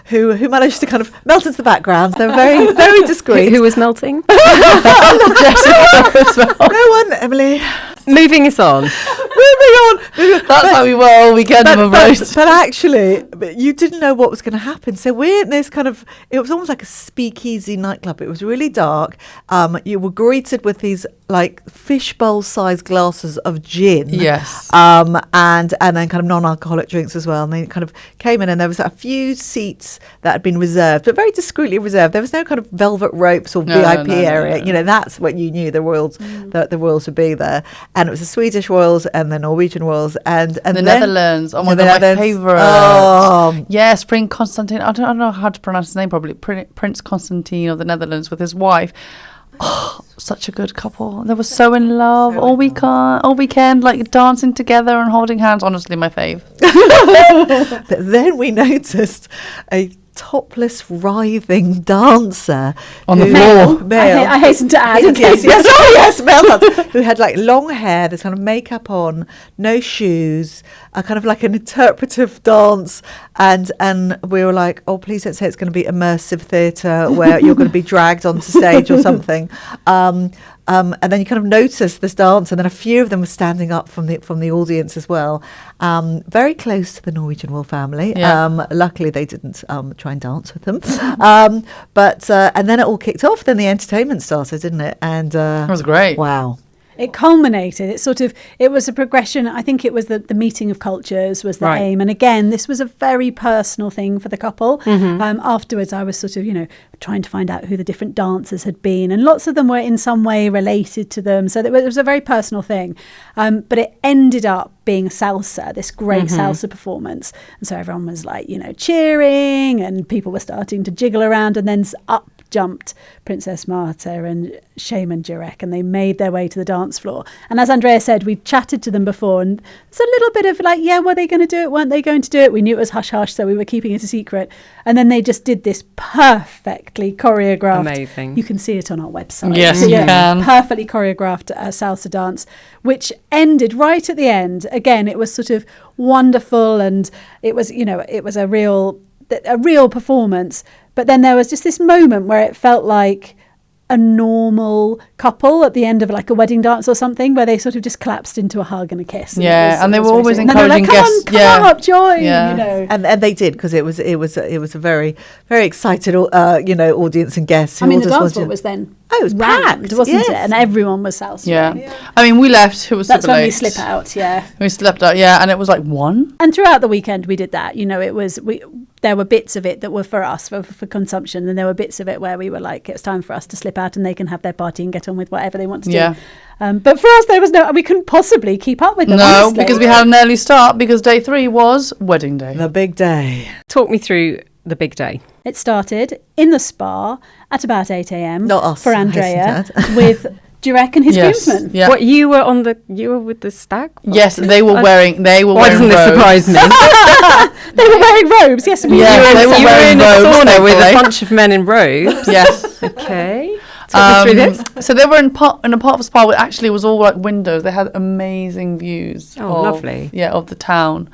Speaker 2: who managed to kind of melt into the background. They're very, very discreet.
Speaker 1: Who was melting?
Speaker 2: Jessica as well. No one, Emily.
Speaker 1: Moving us on.
Speaker 3: That's how we were all weekend.
Speaker 2: But actually, you didn't know what was going to happen. So we're in this kind of, it was almost like a speakeasy nightclub. It was really dark. You were greeted with these like fishbowl-sized glasses of gin.
Speaker 3: Yes.
Speaker 2: And then kind of non-alcoholic drinks as well. And they kind of came in, and there was a few seats that had been reserved, but very discreetly reserved. There was no kind of velvet ropes or VIP area. No. That's what you knew the royals, the royals would be there. And it was the Swedish royals and the Norwegian royals and
Speaker 3: the Netherlands. Oh my God, my favourite.
Speaker 2: Oh.
Speaker 3: Yes, Prince Constantine. I don't know how to pronounce his name properly. Prince Constantine of the Netherlands with his wife. Oh, such a good couple. They were so in love all weekend, like dancing together and holding hands. Honestly, my fave.
Speaker 2: Then we noticed a topless, writhing dancer
Speaker 3: on the floor.
Speaker 2: Male.
Speaker 5: I hasten to add.
Speaker 2: Yes, male, who had like long hair, this kind of makeup on, no shoes, a kind of like an interpretive dance, and we were like, "Oh, please don't say it's going to be immersive theatre where you're going to be dragged onto stage or something." And then you kind of notice this dance, and then a few of them were standing up from the audience as well, very close to the Norwegian royal family. Luckily, they didn't try and dance with them. But and then it all kicked off. Then the entertainment started, didn't it? And
Speaker 3: it was great.
Speaker 2: Wow.
Speaker 5: It culminated. It was a progression. I think it was the meeting of cultures was the aim. And again, this was a very personal thing for the couple. Afterwards, I was sort of, trying to find out who the different dancers had been. And lots of them were in some way related to them. So it was a very personal thing. But it ended up being salsa, this great salsa performance. And so everyone was like, cheering, and people were starting to jiggle around, and then up jumped Princess Märtha and Shaman Durek, and they made their way to the dance floor. And as Andrea said, we chatted to them before, and there's a little bit of like, were they going to do it? Weren't they going to do it? We knew it was hush-hush, so we were keeping it a secret. And then they just did this perfectly choreographed.
Speaker 1: Amazing.
Speaker 5: You can see it on our website.
Speaker 3: Yes, you can.
Speaker 5: Perfectly choreographed salsa dance, which ended right at the end. Again, it was sort of wonderful, and it was, it was a real performance. But then there was just this moment where it felt like a normal couple at the end of like a wedding dance or something, where they sort of just collapsed into a hug and a kiss.
Speaker 3: And they were always encouraging guests.
Speaker 5: Come up, join.
Speaker 2: And they did, because it was a very, very excited audience and guests.
Speaker 5: I mean, the dance floor was then.
Speaker 2: Oh, it was packed,
Speaker 5: wasn't it? And everyone was salsa.
Speaker 3: I mean, we left. It was
Speaker 5: That's
Speaker 3: super
Speaker 5: when
Speaker 3: late.
Speaker 5: we slip out.
Speaker 3: We slept out. And it was like 1.
Speaker 5: And throughout the weekend, we did that. There were bits of it that were for us, for consumption, and there were bits of it where we were like, it's time for us to slip out, and they can have their party and get on with whatever they want to do. But for us, there was we couldn't possibly keep up with them.
Speaker 3: No,
Speaker 5: honestly.
Speaker 3: because we had an early start, because day 3 was wedding day.
Speaker 2: The big day.
Speaker 1: Talk me through the big day.
Speaker 5: It started in the spa at about 8 a.m.
Speaker 2: Not us,
Speaker 5: for Andrea,
Speaker 2: I
Speaker 5: with Durek and his groomsmen.
Speaker 3: Yeah.
Speaker 1: What, you were with the stag?
Speaker 3: Yes, they were wearing.
Speaker 1: Why doesn't this surprise me?
Speaker 5: They were wearing robes. Yes,
Speaker 1: you were in a sauna with a bunch of men in robes.
Speaker 3: Yes.
Speaker 1: Okay. Talk me through this.
Speaker 3: So they were in a part of the spa, which actually was all like windows. They had amazing views.
Speaker 1: Lovely.
Speaker 3: Yeah, of the town.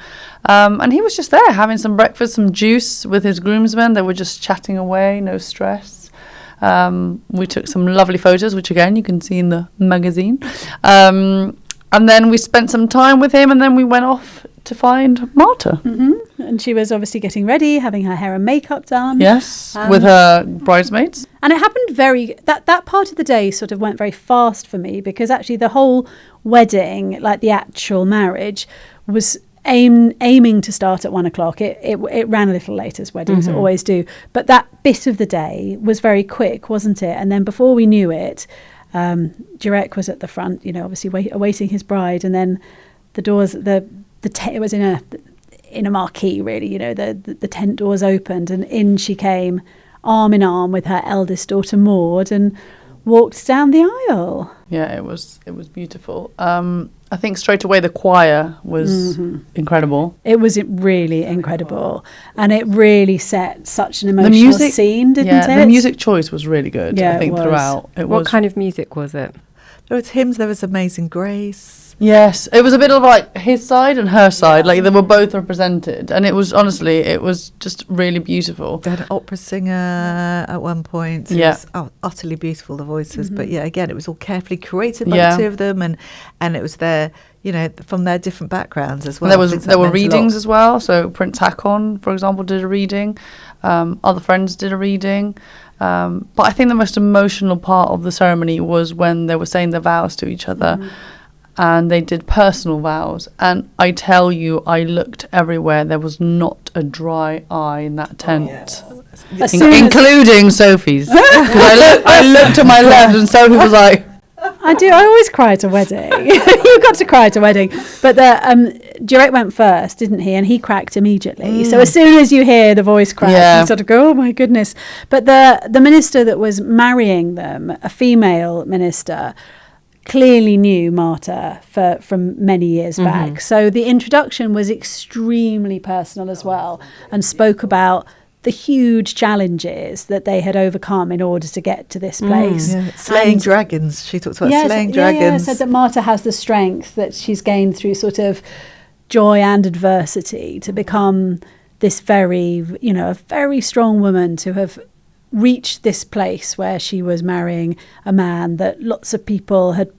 Speaker 3: And he was just there having some breakfast, some juice with his groomsmen. They were just chatting away, no stress. We took some lovely photos, which again you can see in the magazine. And then we spent some time with him, and then we went off to find Märtha.
Speaker 5: And she was obviously getting ready, having her hair and makeup done.
Speaker 3: Yes, with her bridesmaids.
Speaker 5: And it happened that part of the day sort of went very fast for me, because actually the whole wedding, like the actual marriage, was aiming to start at 1 o'clock. It ran a little late, as weddings always do. But that bit of the day was very quick, wasn't it? And then before we knew it, Durek was at the front, obviously awaiting his bride, and then the doors, it was in a marquee, really, the tent doors opened, and in she came, arm in arm with her eldest daughter Maud, and walked down the aisle.
Speaker 3: Yeah, it was beautiful. I think straight away the choir was incredible.
Speaker 5: It was really incredible, and it really set such an emotional scene, didn't it?
Speaker 3: The music choice was really good. I think throughout.
Speaker 1: What kind of music was it?
Speaker 2: There was hymns. There was Amazing Grace.
Speaker 3: Yes, it was a bit of like his side and her side, like they were both represented, and it was just really beautiful.
Speaker 2: They had an opera singer at one point. It was, utterly beautiful, the voices. But again, it was all carefully curated by the two of them, and it was their, from their different backgrounds as well.
Speaker 3: And there were readings as well. So Prince Haakon, for example, did a reading. Other friends did a reading. But I think the most emotional part of the ceremony was when they were saying their vows to each other. And they did personal vows. And I tell you, I looked everywhere. There was not a dry eye in that tent. Including Sophie's. I looked to my left and Sophie was like...
Speaker 5: I always cry at a wedding. You've got to cry at a wedding. But Durek went first, didn't he? And he cracked immediately. So as soon as you hear the voice crack, you sort of go, oh my goodness. But the minister that was marrying them, a female minister, clearly knew Märtha from many years back. So the introduction was extremely personal as well, and spoke about the huge challenges that they had overcome in order to get to this place.
Speaker 2: Slaying dragons. She talked about slaying dragons.
Speaker 5: Said that Märtha has the strength that she's gained through sort of joy and adversity to become this very, a very strong woman, to have reached this place where she was marrying a man that lots of people had,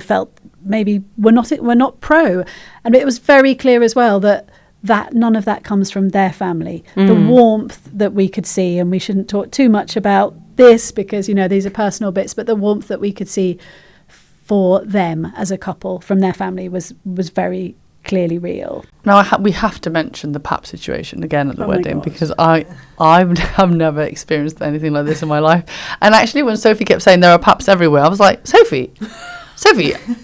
Speaker 5: felt maybe were not pro. And it was very clear as well that none of that comes from their family. The warmth that we could see, and we shouldn't talk too much about this because, these are personal bits, but the warmth that we could see for them as a couple from their family was very clearly real.
Speaker 3: Now we have to mention the pap situation again at the wedding, because I've never experienced anything like this in my life. And actually, when Sophie kept saying there are paps everywhere, I was like, Sophie,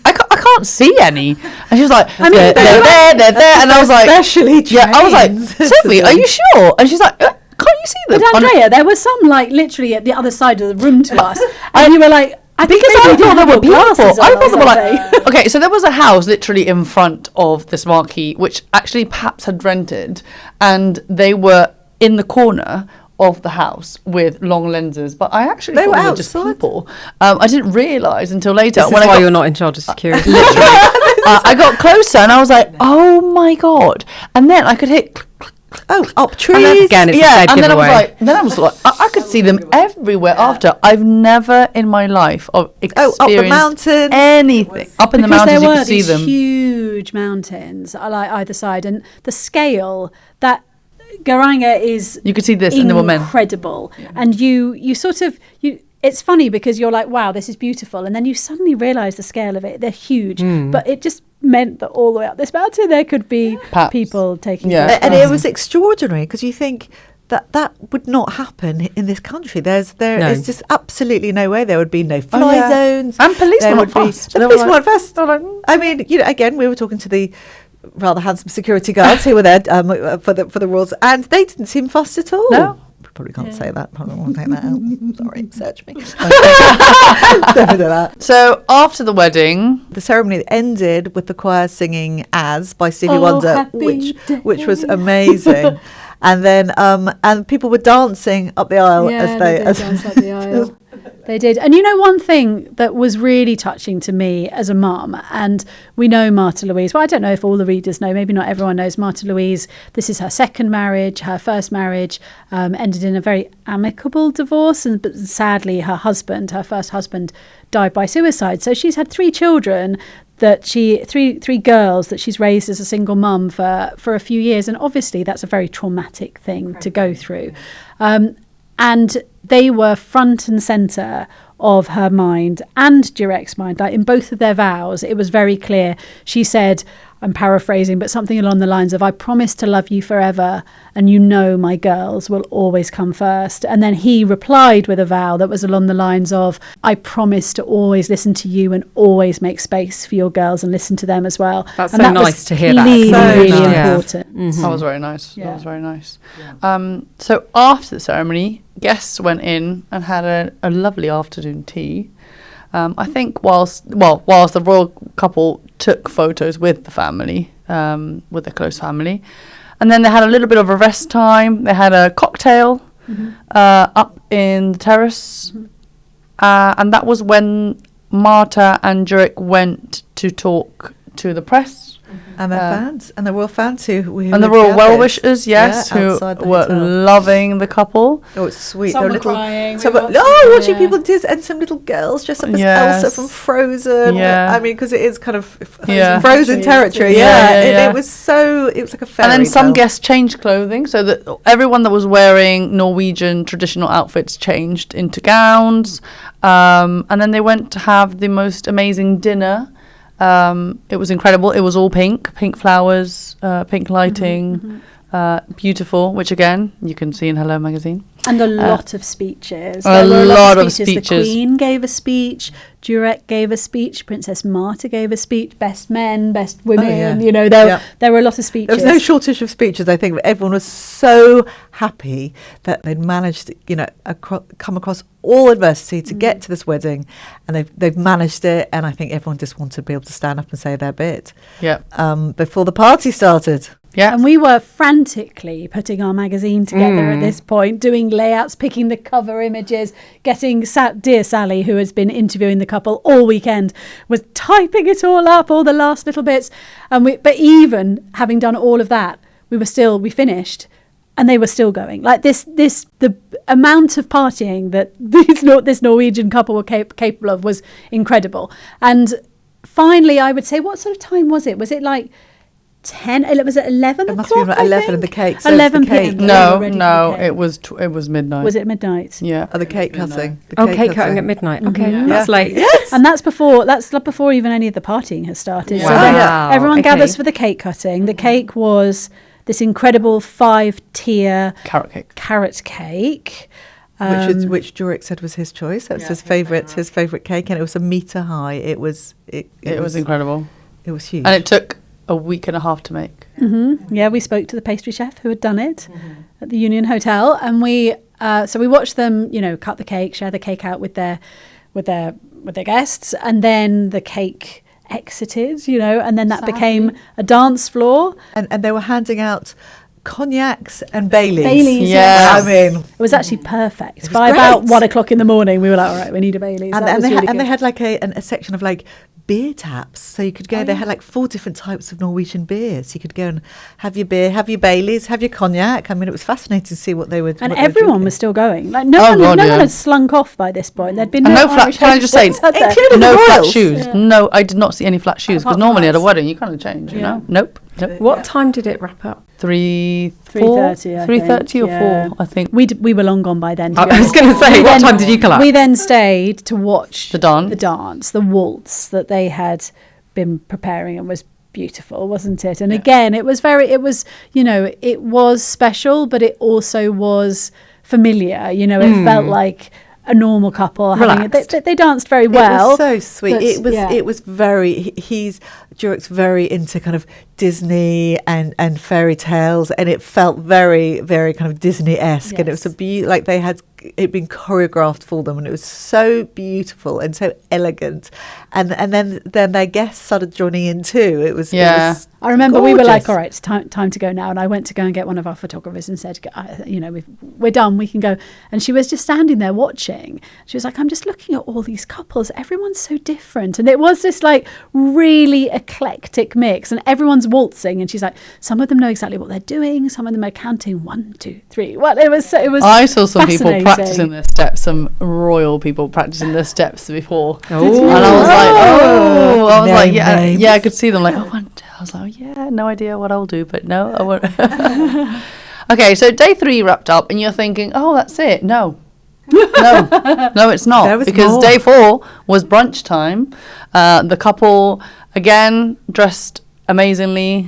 Speaker 3: I can't see any. And she was like, they're there. And I was like,
Speaker 2: especially trains.
Speaker 3: I was like, Sophie, are you sure? And she's like, can't you see them?
Speaker 5: But Andrea, there were some like literally at the other side of the room to us, and you were like,
Speaker 3: I thought there were people. I thought they were like, okay, so there was a house literally in front of this marquee, which actually Paps had rented, and they were in the corner of the house with long lenses, but I actually thought they were just people. I didn't realise until later.
Speaker 1: This is why you're not in charge of security.
Speaker 3: Literally, I got closer and I was like, oh my God. And then I could hear
Speaker 2: up trees.
Speaker 1: And then, again, it's a dead
Speaker 3: and
Speaker 1: giveaway.
Speaker 3: then I was like, I could see them everywhere after. I've never in my life experienced
Speaker 2: up the mountains.
Speaker 3: Anything. Up in the mountains, you could see them.
Speaker 5: There were these huge mountains like either side, and the scale that Geiranger is,
Speaker 3: you could see this, and there were men.
Speaker 5: Incredible. And you sort of it's funny because you're like, wow, this is beautiful, and then you suddenly realise the scale of it. They're huge, but it just meant that all the way up this mountain there could be people taking
Speaker 2: and it was extraordinary because you think that would not happen in this country. There's just absolutely no way. There would be no fly zones,
Speaker 3: and police weren't fast.
Speaker 2: The police weren't fast. I mean, again, we were talking to the rather handsome security guards who were there for the rules, and they didn't seem fussed at all.
Speaker 3: No.
Speaker 2: Probably can't say that. Probably won't take that out. Sorry, search me.
Speaker 3: So after the wedding,
Speaker 2: the ceremony ended with the choir singing "As" by Stevie Wonder, which was amazing. And then and people were dancing up the aisle
Speaker 5: they danced up the aisle. They did. And one thing that was really touching to me as a mum, and we know Märtha Louise, well, I don't know if all the readers know, maybe not everyone knows Märtha Louise. This is her second marriage. Her first marriage ended in a very amicable divorce, but sadly her first husband, died by suicide. So she's had 3 children three girls that she's raised as a single mum for a few years, and obviously that's a very traumatic thing to go through. And they were front and centre of her mind and Durek's mind. Like in both of their vows, it was very clear. She said, I'm paraphrasing, but something along the lines of, I promise to love you forever, and my girls will always come first. And then he replied with a vow that was along the lines of, I promise to always listen to you and always make space for your girls and listen to them as well.
Speaker 1: That's
Speaker 5: and
Speaker 1: so
Speaker 5: that
Speaker 1: nice to hear.
Speaker 5: Really, really
Speaker 1: Yeah.
Speaker 5: important.
Speaker 3: That was very nice.
Speaker 5: Yeah.
Speaker 3: That was very nice. Yeah. So after the ceremony, guests went in and had a lovely afternoon tea. I think whilst the royal couple took photos with the family, with their close family, and then they had a little bit of a rest time. They had a cocktail up in the terrace, and that was when Märtha and Durek went to talk to the press.
Speaker 2: And their fans, and the royal fans who
Speaker 3: and the royal well-wishers, who were loving the couple.
Speaker 2: Oh, it's sweet.
Speaker 5: Some
Speaker 2: were
Speaker 5: were
Speaker 2: little,
Speaker 5: crying.
Speaker 2: watching people did, and some little girls dressed up as Elsa from Frozen.
Speaker 3: Yeah.
Speaker 2: I mean, because it is kind of
Speaker 3: Yeah.
Speaker 2: Frozen territory. It was like a fairy
Speaker 3: And then some
Speaker 2: tale.
Speaker 3: guests changed clothing, so that everyone that was wearing Norwegian traditional outfits changed into gowns. And then they went to have the most amazing dinner. It was incredible. It was all pink flowers, pink lighting, beautiful, which again you can see in Hello magazine.
Speaker 5: And a lot of speeches.
Speaker 3: A lot of
Speaker 5: The
Speaker 3: speeches.
Speaker 5: Queen gave a speech. Durek gave a speech. Princess Märtha gave a speech. Best men, best women. There were a lot of speeches.
Speaker 2: There was no shortage of speeches. I think everyone was so happy that they'd managed, come across all adversity to get to this wedding, and they've managed it. And I think everyone just wanted to be able to stand up and say their bit.
Speaker 3: Yeah.
Speaker 2: Before the party started.
Speaker 3: Yeah.
Speaker 5: And we were frantically putting our magazine together at this point, doing layouts, picking the cover images, getting dear Sally, who has been interviewing the couple all weekend, was typing it all up, all the last little bits. But even having done all of that, we finished. and they were still going. Like the amount of partying that this Norwegian couple were capable of was incredible. And finally, I would say, what sort of time was it? Was it like 10? Was it 11
Speaker 2: It
Speaker 5: o'clock?
Speaker 2: must have been like 11 and the cake.
Speaker 5: 11 p.m.
Speaker 3: No, it was midnight.
Speaker 5: Was it midnight?
Speaker 3: Yeah.
Speaker 2: Oh, the cake cutting.
Speaker 1: Cake cutting at midnight. Okay, that's late.
Speaker 2: Yes.
Speaker 5: And that's before even any of the partying has started.
Speaker 3: Yeah.
Speaker 5: So then
Speaker 1: Wow.
Speaker 5: everyone
Speaker 1: Okay.
Speaker 5: gathers for the cake cutting. The cake was this incredible 5-tier
Speaker 3: Carrot cake.
Speaker 2: Which Durek said was his choice. That was his favourite cake, and it was a metre high. It was
Speaker 3: incredible.
Speaker 2: It was huge,
Speaker 3: and it took a week and a half to make.
Speaker 5: Mm-hmm. Yeah, we spoke to the pastry chef who had done it at the Union Hotel, and we watched them, cut the cake, share the cake out with their guests, and then the cake exited, and then that became a dance floor,
Speaker 2: and they were handing out cognacs and Baileys.
Speaker 3: Yes.
Speaker 2: I mean,
Speaker 5: it was actually perfect.
Speaker 2: great.
Speaker 5: By about 1 o'clock in the morning, we were like, all right, we need a Baileys.
Speaker 2: and they had like a section of like beer taps, so you could go. They had like 4 different types of Norwegian beers. You could go and have your beer, have your Baileys, have your cognac. I mean, it was fascinating to see what they would.
Speaker 5: And
Speaker 2: what they were
Speaker 5: everyone
Speaker 2: drinking.
Speaker 5: was still going. Like no one had slunk off by this point. There'd been
Speaker 3: And
Speaker 5: no
Speaker 3: no flat.
Speaker 5: Irish
Speaker 3: Can I just say,
Speaker 5: hostess, had there?
Speaker 2: including
Speaker 3: no
Speaker 2: the
Speaker 3: flat
Speaker 2: royals.
Speaker 3: shoes?
Speaker 5: Yeah.
Speaker 3: No, I did not see any flat shoes because
Speaker 5: Apart from
Speaker 3: normally at a
Speaker 5: hats.
Speaker 3: wedding you kind of change. You know, nope.
Speaker 1: What time did it wrap up?
Speaker 5: 3:30, I
Speaker 3: 3:30 or
Speaker 5: think.
Speaker 3: 4, I think.
Speaker 5: We were long gone by then. To be
Speaker 1: I was
Speaker 5: honest.
Speaker 1: going to say,
Speaker 5: We
Speaker 1: what
Speaker 5: then-
Speaker 1: time did you collapse?
Speaker 5: We then stayed to watch
Speaker 3: The dance.
Speaker 5: the waltz that they had been preparing, and was beautiful, wasn't it? And again, it was special, but it also was familiar. It felt like a normal couple having it. They danced very well.
Speaker 2: It was so sweet.
Speaker 5: but,
Speaker 2: It was very. Durek's very into kind of Disney and fairy tales, and it felt very, very kind of Disney-esque. And it was like they had it been choreographed for them, and it was so beautiful and so elegant. And then their guests started joining in too. It was
Speaker 5: I remember we were like,
Speaker 2: gorgeous.
Speaker 5: all right, it's time to go now. And I went to go and get one of our photographers and said, we're done, we can go. And she was just standing there watching. She was like, I'm just looking at all these couples. Everyone's so different. And it was this like really eclectic mix, and everyone's waltzing. And she's like, some of them know exactly what they're doing. Some of them are counting 1, 2, 3. Well, it was
Speaker 3: I saw some people
Speaker 5: fascinating.
Speaker 3: practicing their steps, some royal people practicing their steps before.
Speaker 1: Oh.
Speaker 3: And I was like,
Speaker 2: Name
Speaker 3: yeah,
Speaker 2: names.
Speaker 3: I could see them like, I was like, yeah, no idea what I'll do, but no, I won't. Okay, so day 3 wrapped up, and you're thinking, oh, that's it. No, it's not.
Speaker 2: There was
Speaker 3: Because
Speaker 2: more.
Speaker 3: day 4 was brunch time. The couple, again, dressed amazingly,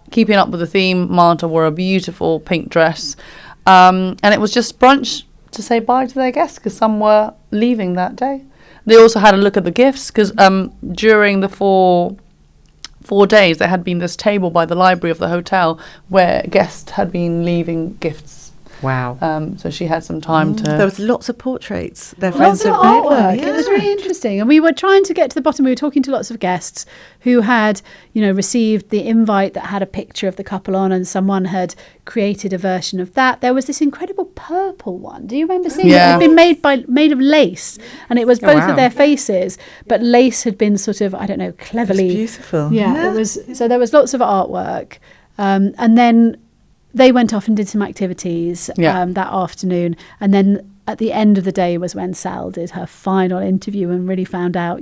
Speaker 3: keeping up with the theme. Märtha wore a beautiful pink dress. And it was just brunch to say bye to their guests, because some were leaving that day. They also had a look at the gifts, because during the 4 days there had been this table by the library of the hotel where guests had been leaving gifts.
Speaker 1: Wow.
Speaker 3: So she had some time to...
Speaker 2: There was lots of portraits. Their
Speaker 5: Lots
Speaker 2: friends
Speaker 5: of
Speaker 2: had made them.
Speaker 5: artwork. It was really interesting. And we were trying to get to the bottom. We were talking to lots of guests who had, received the invite that had a picture of the couple on, and someone had created a version of that. There was this incredible purple one. Do you remember seeing it? It had been made of lace, and it was both of their faces, but lace had been sort of, I don't know, cleverly.
Speaker 2: It was beautiful.
Speaker 5: Yeah, it was. So there was lots of artwork. And then they went off and did some activities that afternoon. And then at the end of the day was when Sal did her final interview and really found out,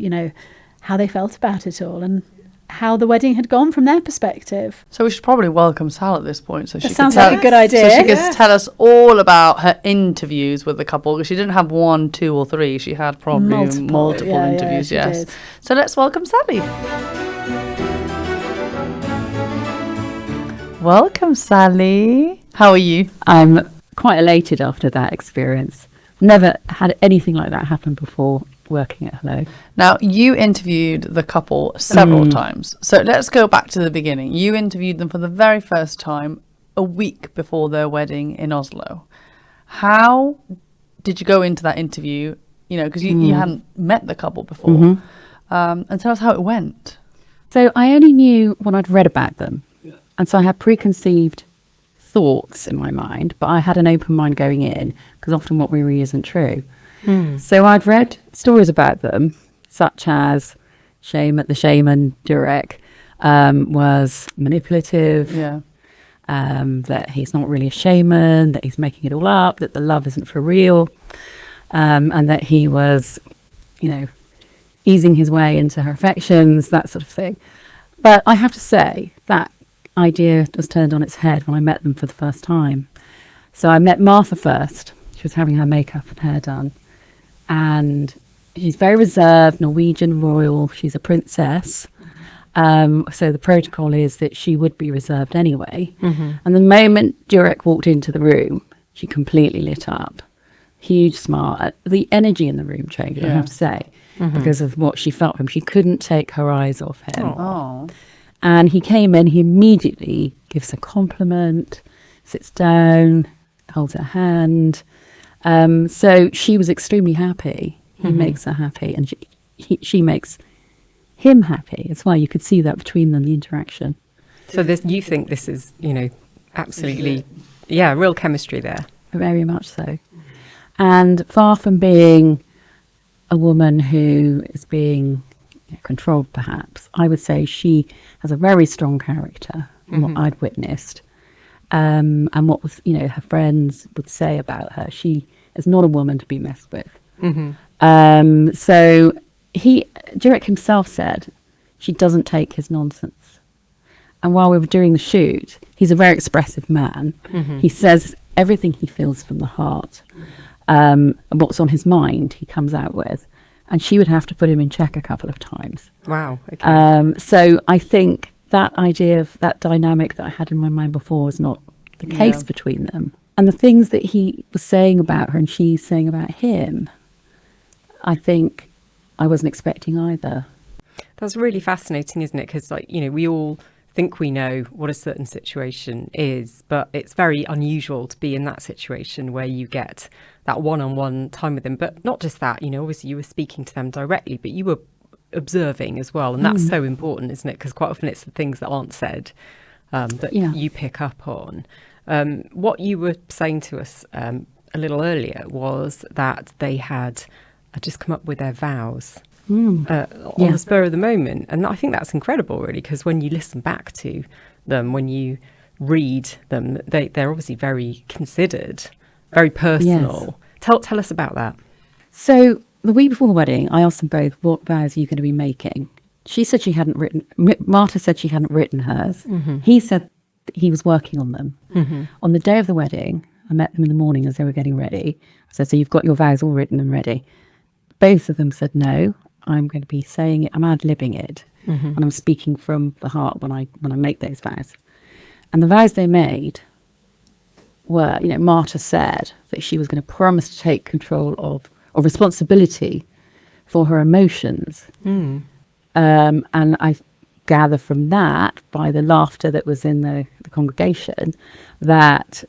Speaker 5: how they felt about it all and how the wedding had gone from their perspective.
Speaker 3: So we should probably welcome Sal at this point. So she
Speaker 5: Sounds
Speaker 3: could tell,
Speaker 5: like a good idea.
Speaker 3: So she could tell us all about her interviews with the couple, because she didn't have 1, 2 or 3. She had probably multiple interviews,
Speaker 5: she
Speaker 3: yes.
Speaker 5: did.
Speaker 3: So let's welcome Sally. Welcome, Sally. How are you?
Speaker 4: I'm quite elated after that experience. Never had anything like that happen before working at Hello.
Speaker 3: Now, you interviewed the couple several times. So let's go back to the beginning. You interviewed them for the very first time a week before their wedding in Oslo. How did you go into that interview? Because you hadn't met the couple before. And tell us how it went.
Speaker 4: So I only knew what I'd read about them. And so I had preconceived thoughts in my mind, but I had an open mind going in, because often what we read isn't true. So I'd read stories about them, such as the shaman Durek was manipulative, that he's not really a shaman, that he's making it all up, that the love isn't for real, and that he was, easing his way into her affections, that sort of thing. But I have to say that idea was turned on its head when I met them for the first time. So I met Märtha first. She was having her makeup and hair done. And she's very reserved, Norwegian royal. She's a princess. So the protocol is that she would be reserved anyway. Mm-hmm. And the moment Durek walked into the room, she completely lit up. Huge smile. The energy in the room changed, I have to say, because of what she felt from him. She couldn't take her eyes off him.
Speaker 3: Oh.
Speaker 4: And he came in, he immediately gives a compliment, sits down, holds her hand. So she was extremely happy. He makes her happy, and she makes him happy as well. You could see that between them, the interaction.
Speaker 1: So you think this is, absolutely, real chemistry there.
Speaker 4: Very much so. And far from being a woman who is being controlled, perhaps, I would say she has a very strong character, from what I'd witnessed. And what was, her friends would say about her. She is not a woman to be messed with. So Durek himself said she doesn't take his nonsense. And while we were doing the shoot, he's a very expressive man. He says everything he feels from the heart. What's on his mind, he comes out with. And she would have to put him in check a couple of times.
Speaker 1: Wow. Okay.
Speaker 4: So I think that idea of that dynamic that I had in my mind before was not the case between them. And the things that he was saying about her and she's saying about him, I think I wasn't expecting either.
Speaker 1: That's really fascinating, isn't it? Because, we all think we know what a certain situation is, but it's very unusual to be in that situation where you get that one-on-one time with them. But not just that, obviously you were speaking to them directly, but you were observing as well. And that's so important, isn't it? Because quite often it's the things that aren't said that you pick up on. What you were saying to us a little earlier was that they had just come up with their vows on the spur of the moment. And I think that's incredible, really, because when you listen back to them, when you read them, they're obviously very considered, very personal. Yes. Tell us about that.
Speaker 4: So the week before the wedding, I asked them both, what vows are you going to be making? She said she hadn't written, Märtha said she hadn't written hers. He said he was working on them. On the day of the wedding, I met them in the morning as they were getting ready. I said, so you've got your vows all written and ready. Both of them said, no, I'm going to be saying it, I'm ad-libbing it. And I'm speaking from the heart when I make those vows. And the vows they made were, Märtha said that she was going to promise to take control of responsibility for her emotions. And I gather from that, by the laughter that was in the congregation, that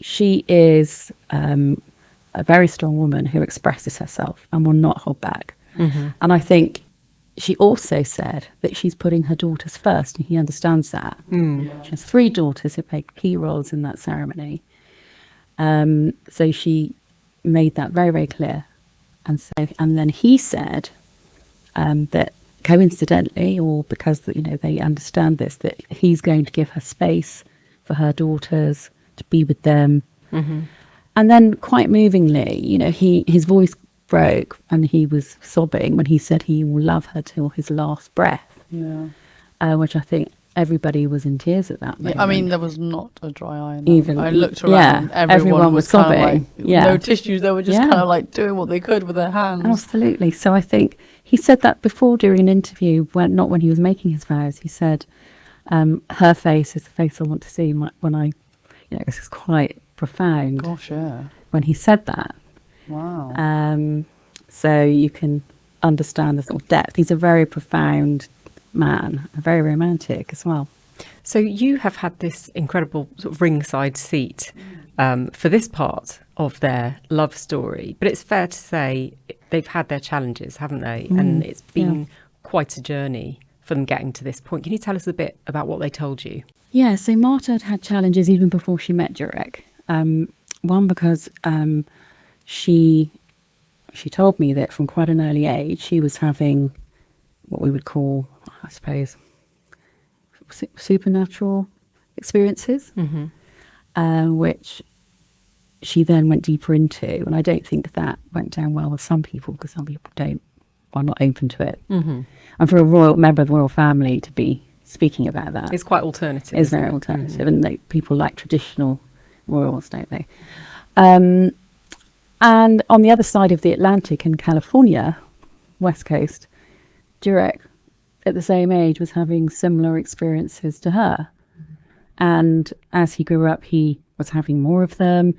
Speaker 4: she is a very strong woman who expresses herself and will not hold back. And I think she also said that she's putting her daughters first, and he understands that. She has 3 daughters who play key roles in that ceremony. So she made that very, very clear. And then he said that coincidentally, or because they understand this, that he's going to give her space for her daughters to be with them. And then, quite movingly, his voice broke and he was sobbing when he said he will love her till his last breath. Which I think everybody was in tears at that moment.
Speaker 3: I mean, there was not a dry eye.
Speaker 4: Even
Speaker 3: I looked around, everyone was sobbing. No tissues. They were just kind of like doing what they could with their hands.
Speaker 4: Absolutely. So I think he said that before during an interview, not when he was making his vows. He said, her face is the face I want to see when I, this is quite profound.
Speaker 3: Gosh, yeah.
Speaker 4: When he said that.
Speaker 3: Wow.
Speaker 4: So you can understand the sort of depth. He's a very profound man, very romantic as well.
Speaker 1: So you have had this incredible sort of ringside seat for this part of their love story, but it's fair to say they've had their challenges, haven't they? And it's been quite a journey for them getting to this point. Can you tell us a bit about what they told you?
Speaker 4: Yeah, so Märtha had challenges even before she met Durek. One, because she told me that from quite an early age she was having what we would call, I suppose, supernatural experiences, which she then went deeper into. And I don't think that went down well with some people, because some people are not open to it. And for a member of the royal family to be speaking about that,
Speaker 1: it's quite alternative.
Speaker 4: It's very alternative, and people like traditional royals, don't they? And on the other side of the Atlantic in California, West Coast, Durek, at the same age, was having similar experiences to her. And as he grew up, he was having more of them.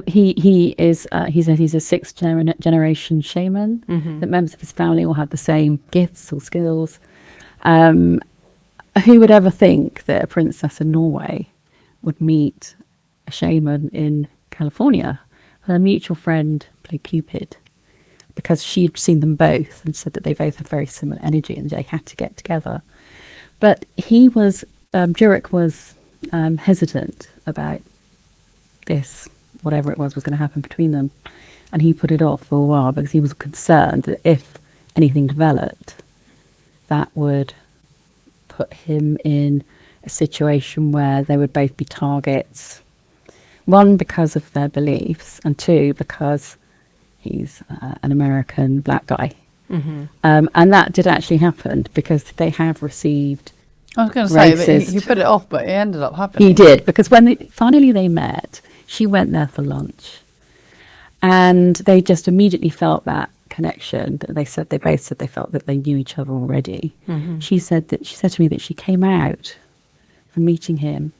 Speaker 4: He's a sixth generation shaman. That members of his family all had the same gifts or skills. Who would ever think that a princess in Norway would meet a shaman in California? Her mutual friend played Cupid, because she'd seen them both and said that they both had very similar energy and they had to get together. But Durek was hesitant about this, whatever it was going to happen between them. And he put it off for a while because he was concerned that if anything developed, that would put him in a situation where they would both be targets. One, because of their beliefs, and two, because he's an American black guy. And that did actually happen, because they have received
Speaker 3: I was going to say, but he put it off, but it ended up happening.
Speaker 4: He did, because when finally they met, she went there for lunch. And they just immediately felt that connection. They both said they felt that they knew each other already. She said to me that she came out from meeting him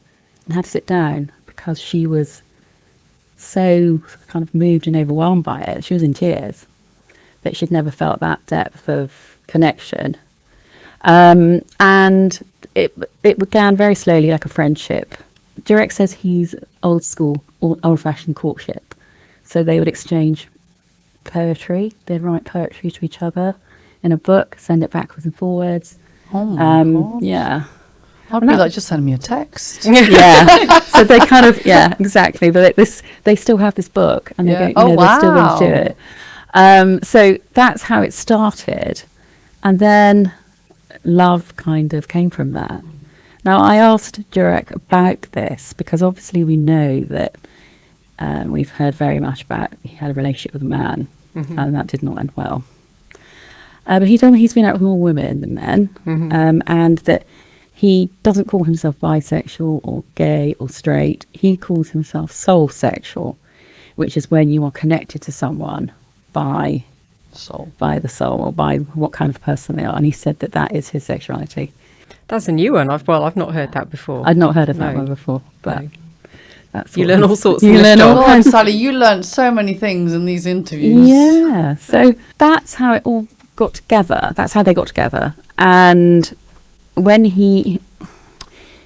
Speaker 4: and had to sit down because she was so kind of moved and overwhelmed by it. She was in tears, that she'd never felt that depth of connection. And it began very slowly, like a friendship. Durek says he's old school, old-fashioned courtship. So they would exchange poetry. They'd write poetry to each other in a book, send it backwards and forwards.
Speaker 3: Oh my God.
Speaker 4: Yeah.
Speaker 3: I'd be like, just send me a text.
Speaker 4: Yeah. So they kind of, exactly. But they still have this book, and they're still going to do it. So that's how it started. And then love kind of came from that. Now, I asked Durek about this because obviously we know that we've heard very much about he had a relationship with a man, and that did not end well. But he told me he's been out with more women than men, and that he doesn't call himself bisexual or gay or straight. He calls himself soul sexual, which is when you are connected to someone by the soul, or by what kind of person they are. And he said that is his sexuality.
Speaker 1: That's a new one. I've not heard that before.
Speaker 4: I'd not heard of that one before, but that's
Speaker 1: you learn all sorts.
Speaker 4: You learn all kinds.
Speaker 3: Sally, you learned so many things in these interviews.
Speaker 4: Yeah, so that's how it all got together. That's how they got together. And when he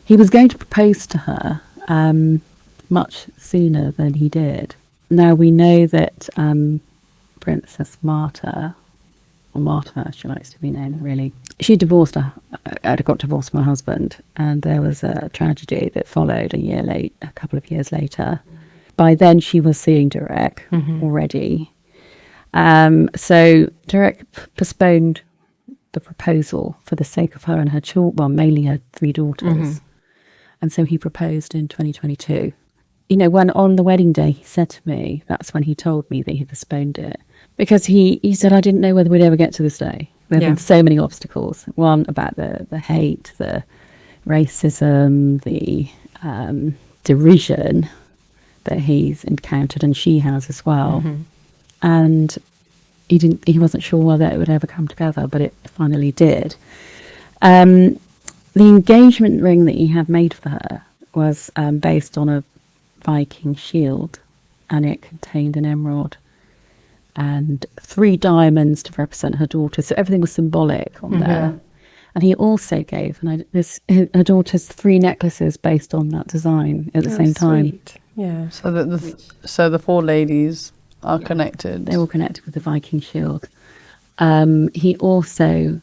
Speaker 4: was going to propose to her much sooner than he did. Now we know that Princess Märtha, or Märtha, she likes to be named, really. She got divorced from her husband, and there was a tragedy that followed a couple of years later. By then she was seeing Durek already. So Durek postponed the proposal for the sake of her and her children, well, mainly her 3 daughters. And so he proposed in 2022. When on the wedding day he said to me, that's when he told me that he postponed it. Because he said, I didn't know whether we'd ever get to this day. There have been so many obstacles. One about the hate, the racism, the derision that he's encountered, and she has as well. And he wasn't sure whether it would ever come together, but it finally did. The engagement ring that he had made for her was based on a Viking shield, and it contained an emerald and 3 diamonds to represent her daughter. So everything was symbolic on there. And he also gave her daughters 3 necklaces based on that design at the same time.
Speaker 1: Yeah.
Speaker 3: So the 4 ladies are connected.
Speaker 4: They were connected with the Viking shield. He also,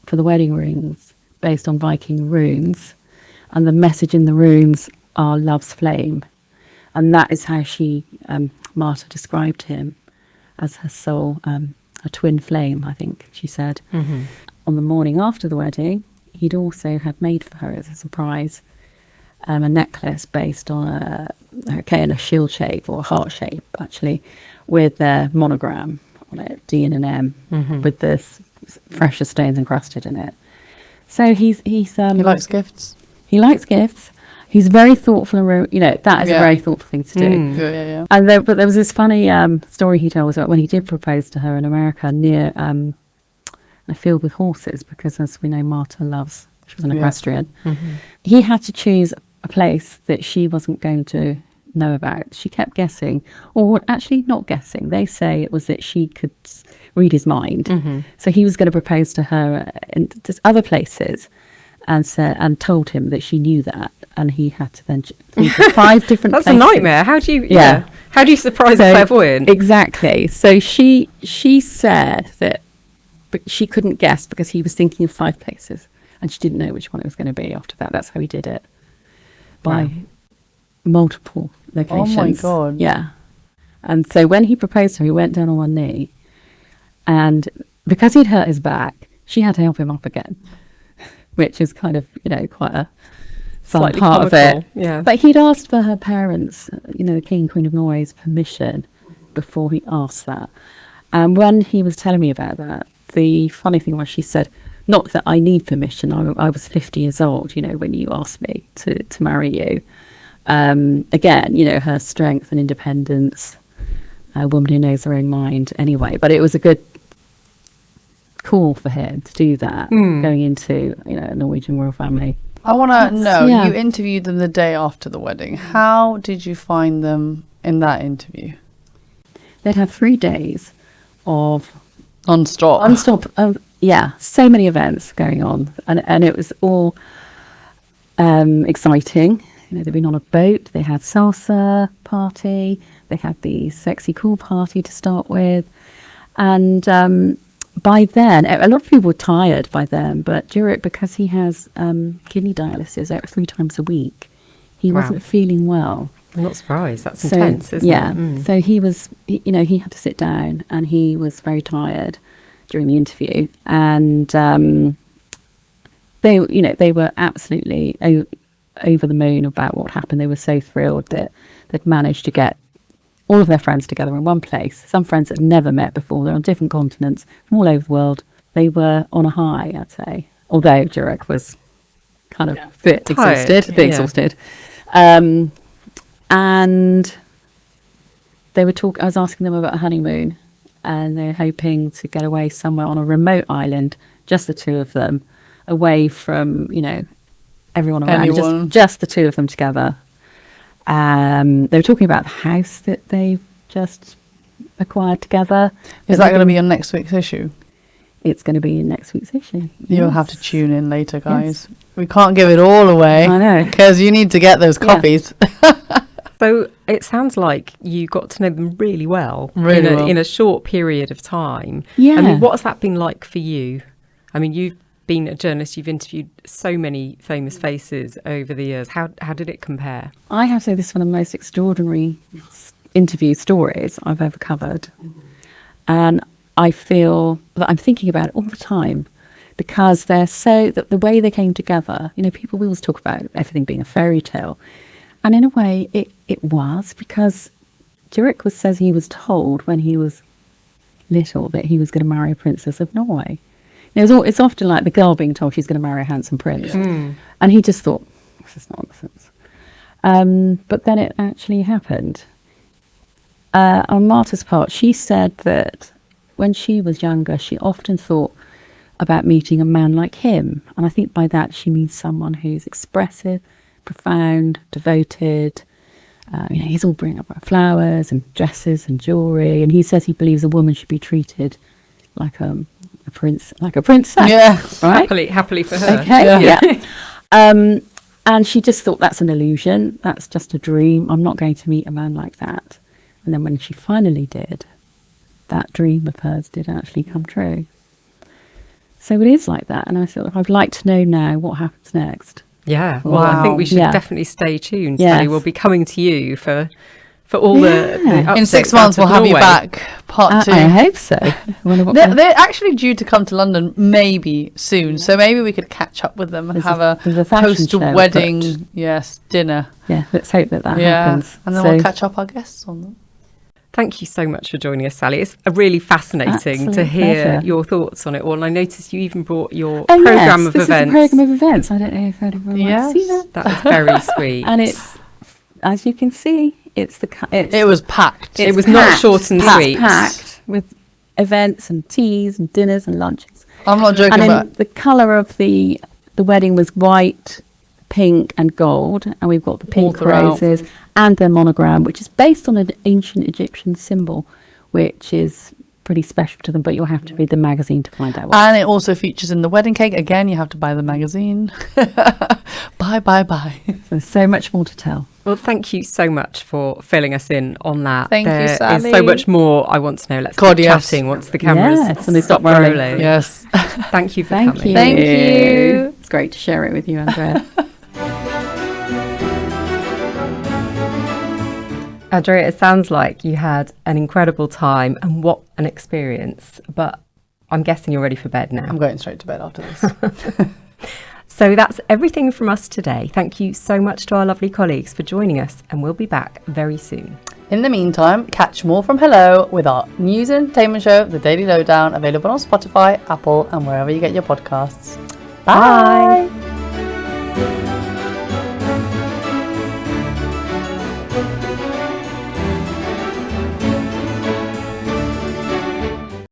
Speaker 4: for the wedding rings, based on Viking runes, and the message in the runes are love's flame. And that is how Märtha described him, as her soul, a twin flame, I think she said. On the morning after the wedding, he'd also had made for her as a surprise a necklace based on a shield shape or a heart shape, actually, with their monogram on it, D and an M, with this precious stones encrusted in it. So he
Speaker 3: likes gifts.
Speaker 4: He likes gifts. He's very thoughtful, and that is a very thoughtful thing to do.
Speaker 3: Yeah.
Speaker 4: And but there was this funny story he told us about when he did propose to her in America near a field with horses, because as we know, Märtha she was an equestrian. He had to choose a place that she wasn't going to know about. She kept guessing, or actually not guessing. They say it was that she could read his mind. So he was going to propose to her in other places, and told him that she knew that, and he had to then think of 5 different
Speaker 1: That's
Speaker 4: places.
Speaker 1: a nightmare. How do you how do you surprise a clairvoyant?
Speaker 4: Exactly. So she said that, but she couldn't guess because he was thinking of 5 places, and she didn't know which one it was going to be after that. That's how he did it, by multiple locations.
Speaker 3: Oh my God.
Speaker 4: Yeah. And so when he proposed to her, he went down on one knee, and because he'd hurt his back, she had to help him up again, which is kind of, quite a fun
Speaker 1: Slightly
Speaker 4: part of
Speaker 1: comical,
Speaker 4: it.
Speaker 1: yeah.
Speaker 4: But he'd asked for her parents, the King and Queen of Norway's permission before he asked that. And when he was telling me about that, the funny thing was she said, not that I need permission. I was 50 years old, when you asked me to marry you. Again, her strength and independence, a woman who knows her own mind anyway. But it was a good call for him to do that, going into, a Norwegian royal family.
Speaker 3: I want to know,
Speaker 4: yeah.
Speaker 3: you interviewed them the day after the wedding. How did you find them in that interview?
Speaker 4: They'd had 3 days of
Speaker 3: Non-stop.
Speaker 4: So many events going on, and it was all exciting. They'd been on a boat, they had salsa party, they had the sexy cool party to start with, and by then a lot of people were tired by then, but Durek, because he has kidney dialysis 3 times a week, he wasn't feeling well.
Speaker 1: I'm not surprised. That's intense, isn't it?
Speaker 4: So he was, he had to sit down, and he was very tired during the interview, and they were absolutely over the moon about what happened. They were so thrilled that they'd managed to get all of their friends together in one place. Some friends that never met before. They're on different continents from all over the world. They were on a high, I'd say. Although Durek was kind of exhausted. And they were I was asking them about a honeymoon, and they're hoping to get away somewhere on a remote island, just the 2 of them, away from, everyone around, just the 2 of them together. They were talking about the house that they've just acquired together.
Speaker 3: Is that going to be on next week's issue?
Speaker 4: It's going to be in next week's issue.
Speaker 3: You'll have to tune in later, guys. Yes. We can't give it all away.
Speaker 4: I know.
Speaker 3: Because you need to get those copies.
Speaker 1: So it sounds like you got to know them really well, in a short period of time.
Speaker 4: Yeah.
Speaker 1: I mean, what's that been like for you? I mean, you've been a journalist, you've interviewed so many famous faces over the years. How did it compare?
Speaker 4: I have to say, this is one of the most extraordinary interview stories I've ever covered. And I feel that I'm thinking about it all the time, because they're the way they came together, people always talk about everything being a fairy tale. And in a way, it was, because Durek says he was told when he was little that he was going to marry a princess of Norway. It's often like the girl being told she's going to marry a handsome prince. And he just thought, this is nonsense. But then it actually happened. On Märtha's part, she said that when she was younger, she often thought about meeting a man like him. And I think by that she means someone who's expressive, profound, devoted. He's all bringing up flowers and dresses and jewellery. And he says he believes a woman should be treated like a princess.
Speaker 3: Yeah,
Speaker 4: right.
Speaker 1: Happily for her.
Speaker 4: Okay. Yeah. And she just thought, that's an illusion. That's just a dream. I'm not going to meet a man like that. And then when she finally did, that dream of hers did actually come true. So it is like that. And I thought, I'd like to know now what happens next.
Speaker 1: Yeah. Well, I think we should definitely stay tuned.
Speaker 4: Yes.
Speaker 1: Sally, we'll be coming to you for for all the
Speaker 3: In 6
Speaker 1: updates
Speaker 3: months,
Speaker 1: out
Speaker 3: we'll
Speaker 1: of
Speaker 3: have you
Speaker 1: Norway.
Speaker 3: back, part 2.
Speaker 4: I hope so. I wonder what
Speaker 3: They're actually due to come to London maybe soon, so maybe we could catch up with them and have
Speaker 4: there's
Speaker 3: a
Speaker 4: a fashion show
Speaker 3: post-wedding,
Speaker 4: afoot.
Speaker 3: dinner.
Speaker 4: Yeah, let's hope that
Speaker 3: Yeah,
Speaker 4: happens.
Speaker 3: and then
Speaker 4: So-
Speaker 3: we'll catch up our guests on them.
Speaker 1: Thank you so much for joining us, Sally. It's really fascinating to
Speaker 4: Absolute
Speaker 1: hear
Speaker 4: pleasure.
Speaker 1: your thoughts on it all. And I noticed you even brought your
Speaker 4: Oh,
Speaker 1: programme
Speaker 4: yes,
Speaker 1: of
Speaker 4: this
Speaker 1: events.
Speaker 4: is a programme of events. I don't know if anyone might see that.
Speaker 1: That was very sweet.
Speaker 4: And it's, as you can see, it's
Speaker 3: It was packed.
Speaker 1: It was not short and sweet.
Speaker 4: packed with events and teas and dinners and lunches.
Speaker 3: I'm not joking
Speaker 4: And
Speaker 3: about
Speaker 4: then the colour of the wedding was white, pink and gold, and we've got the pink
Speaker 3: throughout.
Speaker 4: roses and their monogram, which is based on an ancient Egyptian symbol, which is pretty special to them, but you'll have to read the magazine to find out what.
Speaker 3: And it also features in the wedding cake. Again, you have to buy the magazine. Bye.
Speaker 4: There's so much more to tell.
Speaker 1: Well, thank you so much for filling us in on that.
Speaker 3: Thank you,
Speaker 1: There is
Speaker 3: Sally.
Speaker 1: so much more I want to know. Let's
Speaker 3: God,
Speaker 1: keep
Speaker 3: yes.
Speaker 1: chatting once the cameras
Speaker 4: Yes, and they stop rolling.
Speaker 3: Yes.
Speaker 1: Thank you for
Speaker 4: Thank
Speaker 1: coming.
Speaker 4: you.
Speaker 3: Thank you.
Speaker 4: It's great to share it with you, Andrea.
Speaker 1: Andrea, it sounds like you had an incredible time and what an experience. But I'm guessing you're ready for bed now.
Speaker 3: I'm going straight to bed after this.
Speaker 1: So that's everything from us today. Thank you so much to our lovely colleagues for joining us, and we'll be back very soon.
Speaker 3: In the meantime, catch more from Hello with our news and entertainment show, The Daily Lowdown, available on Spotify, Apple, and wherever you get your podcasts. Bye.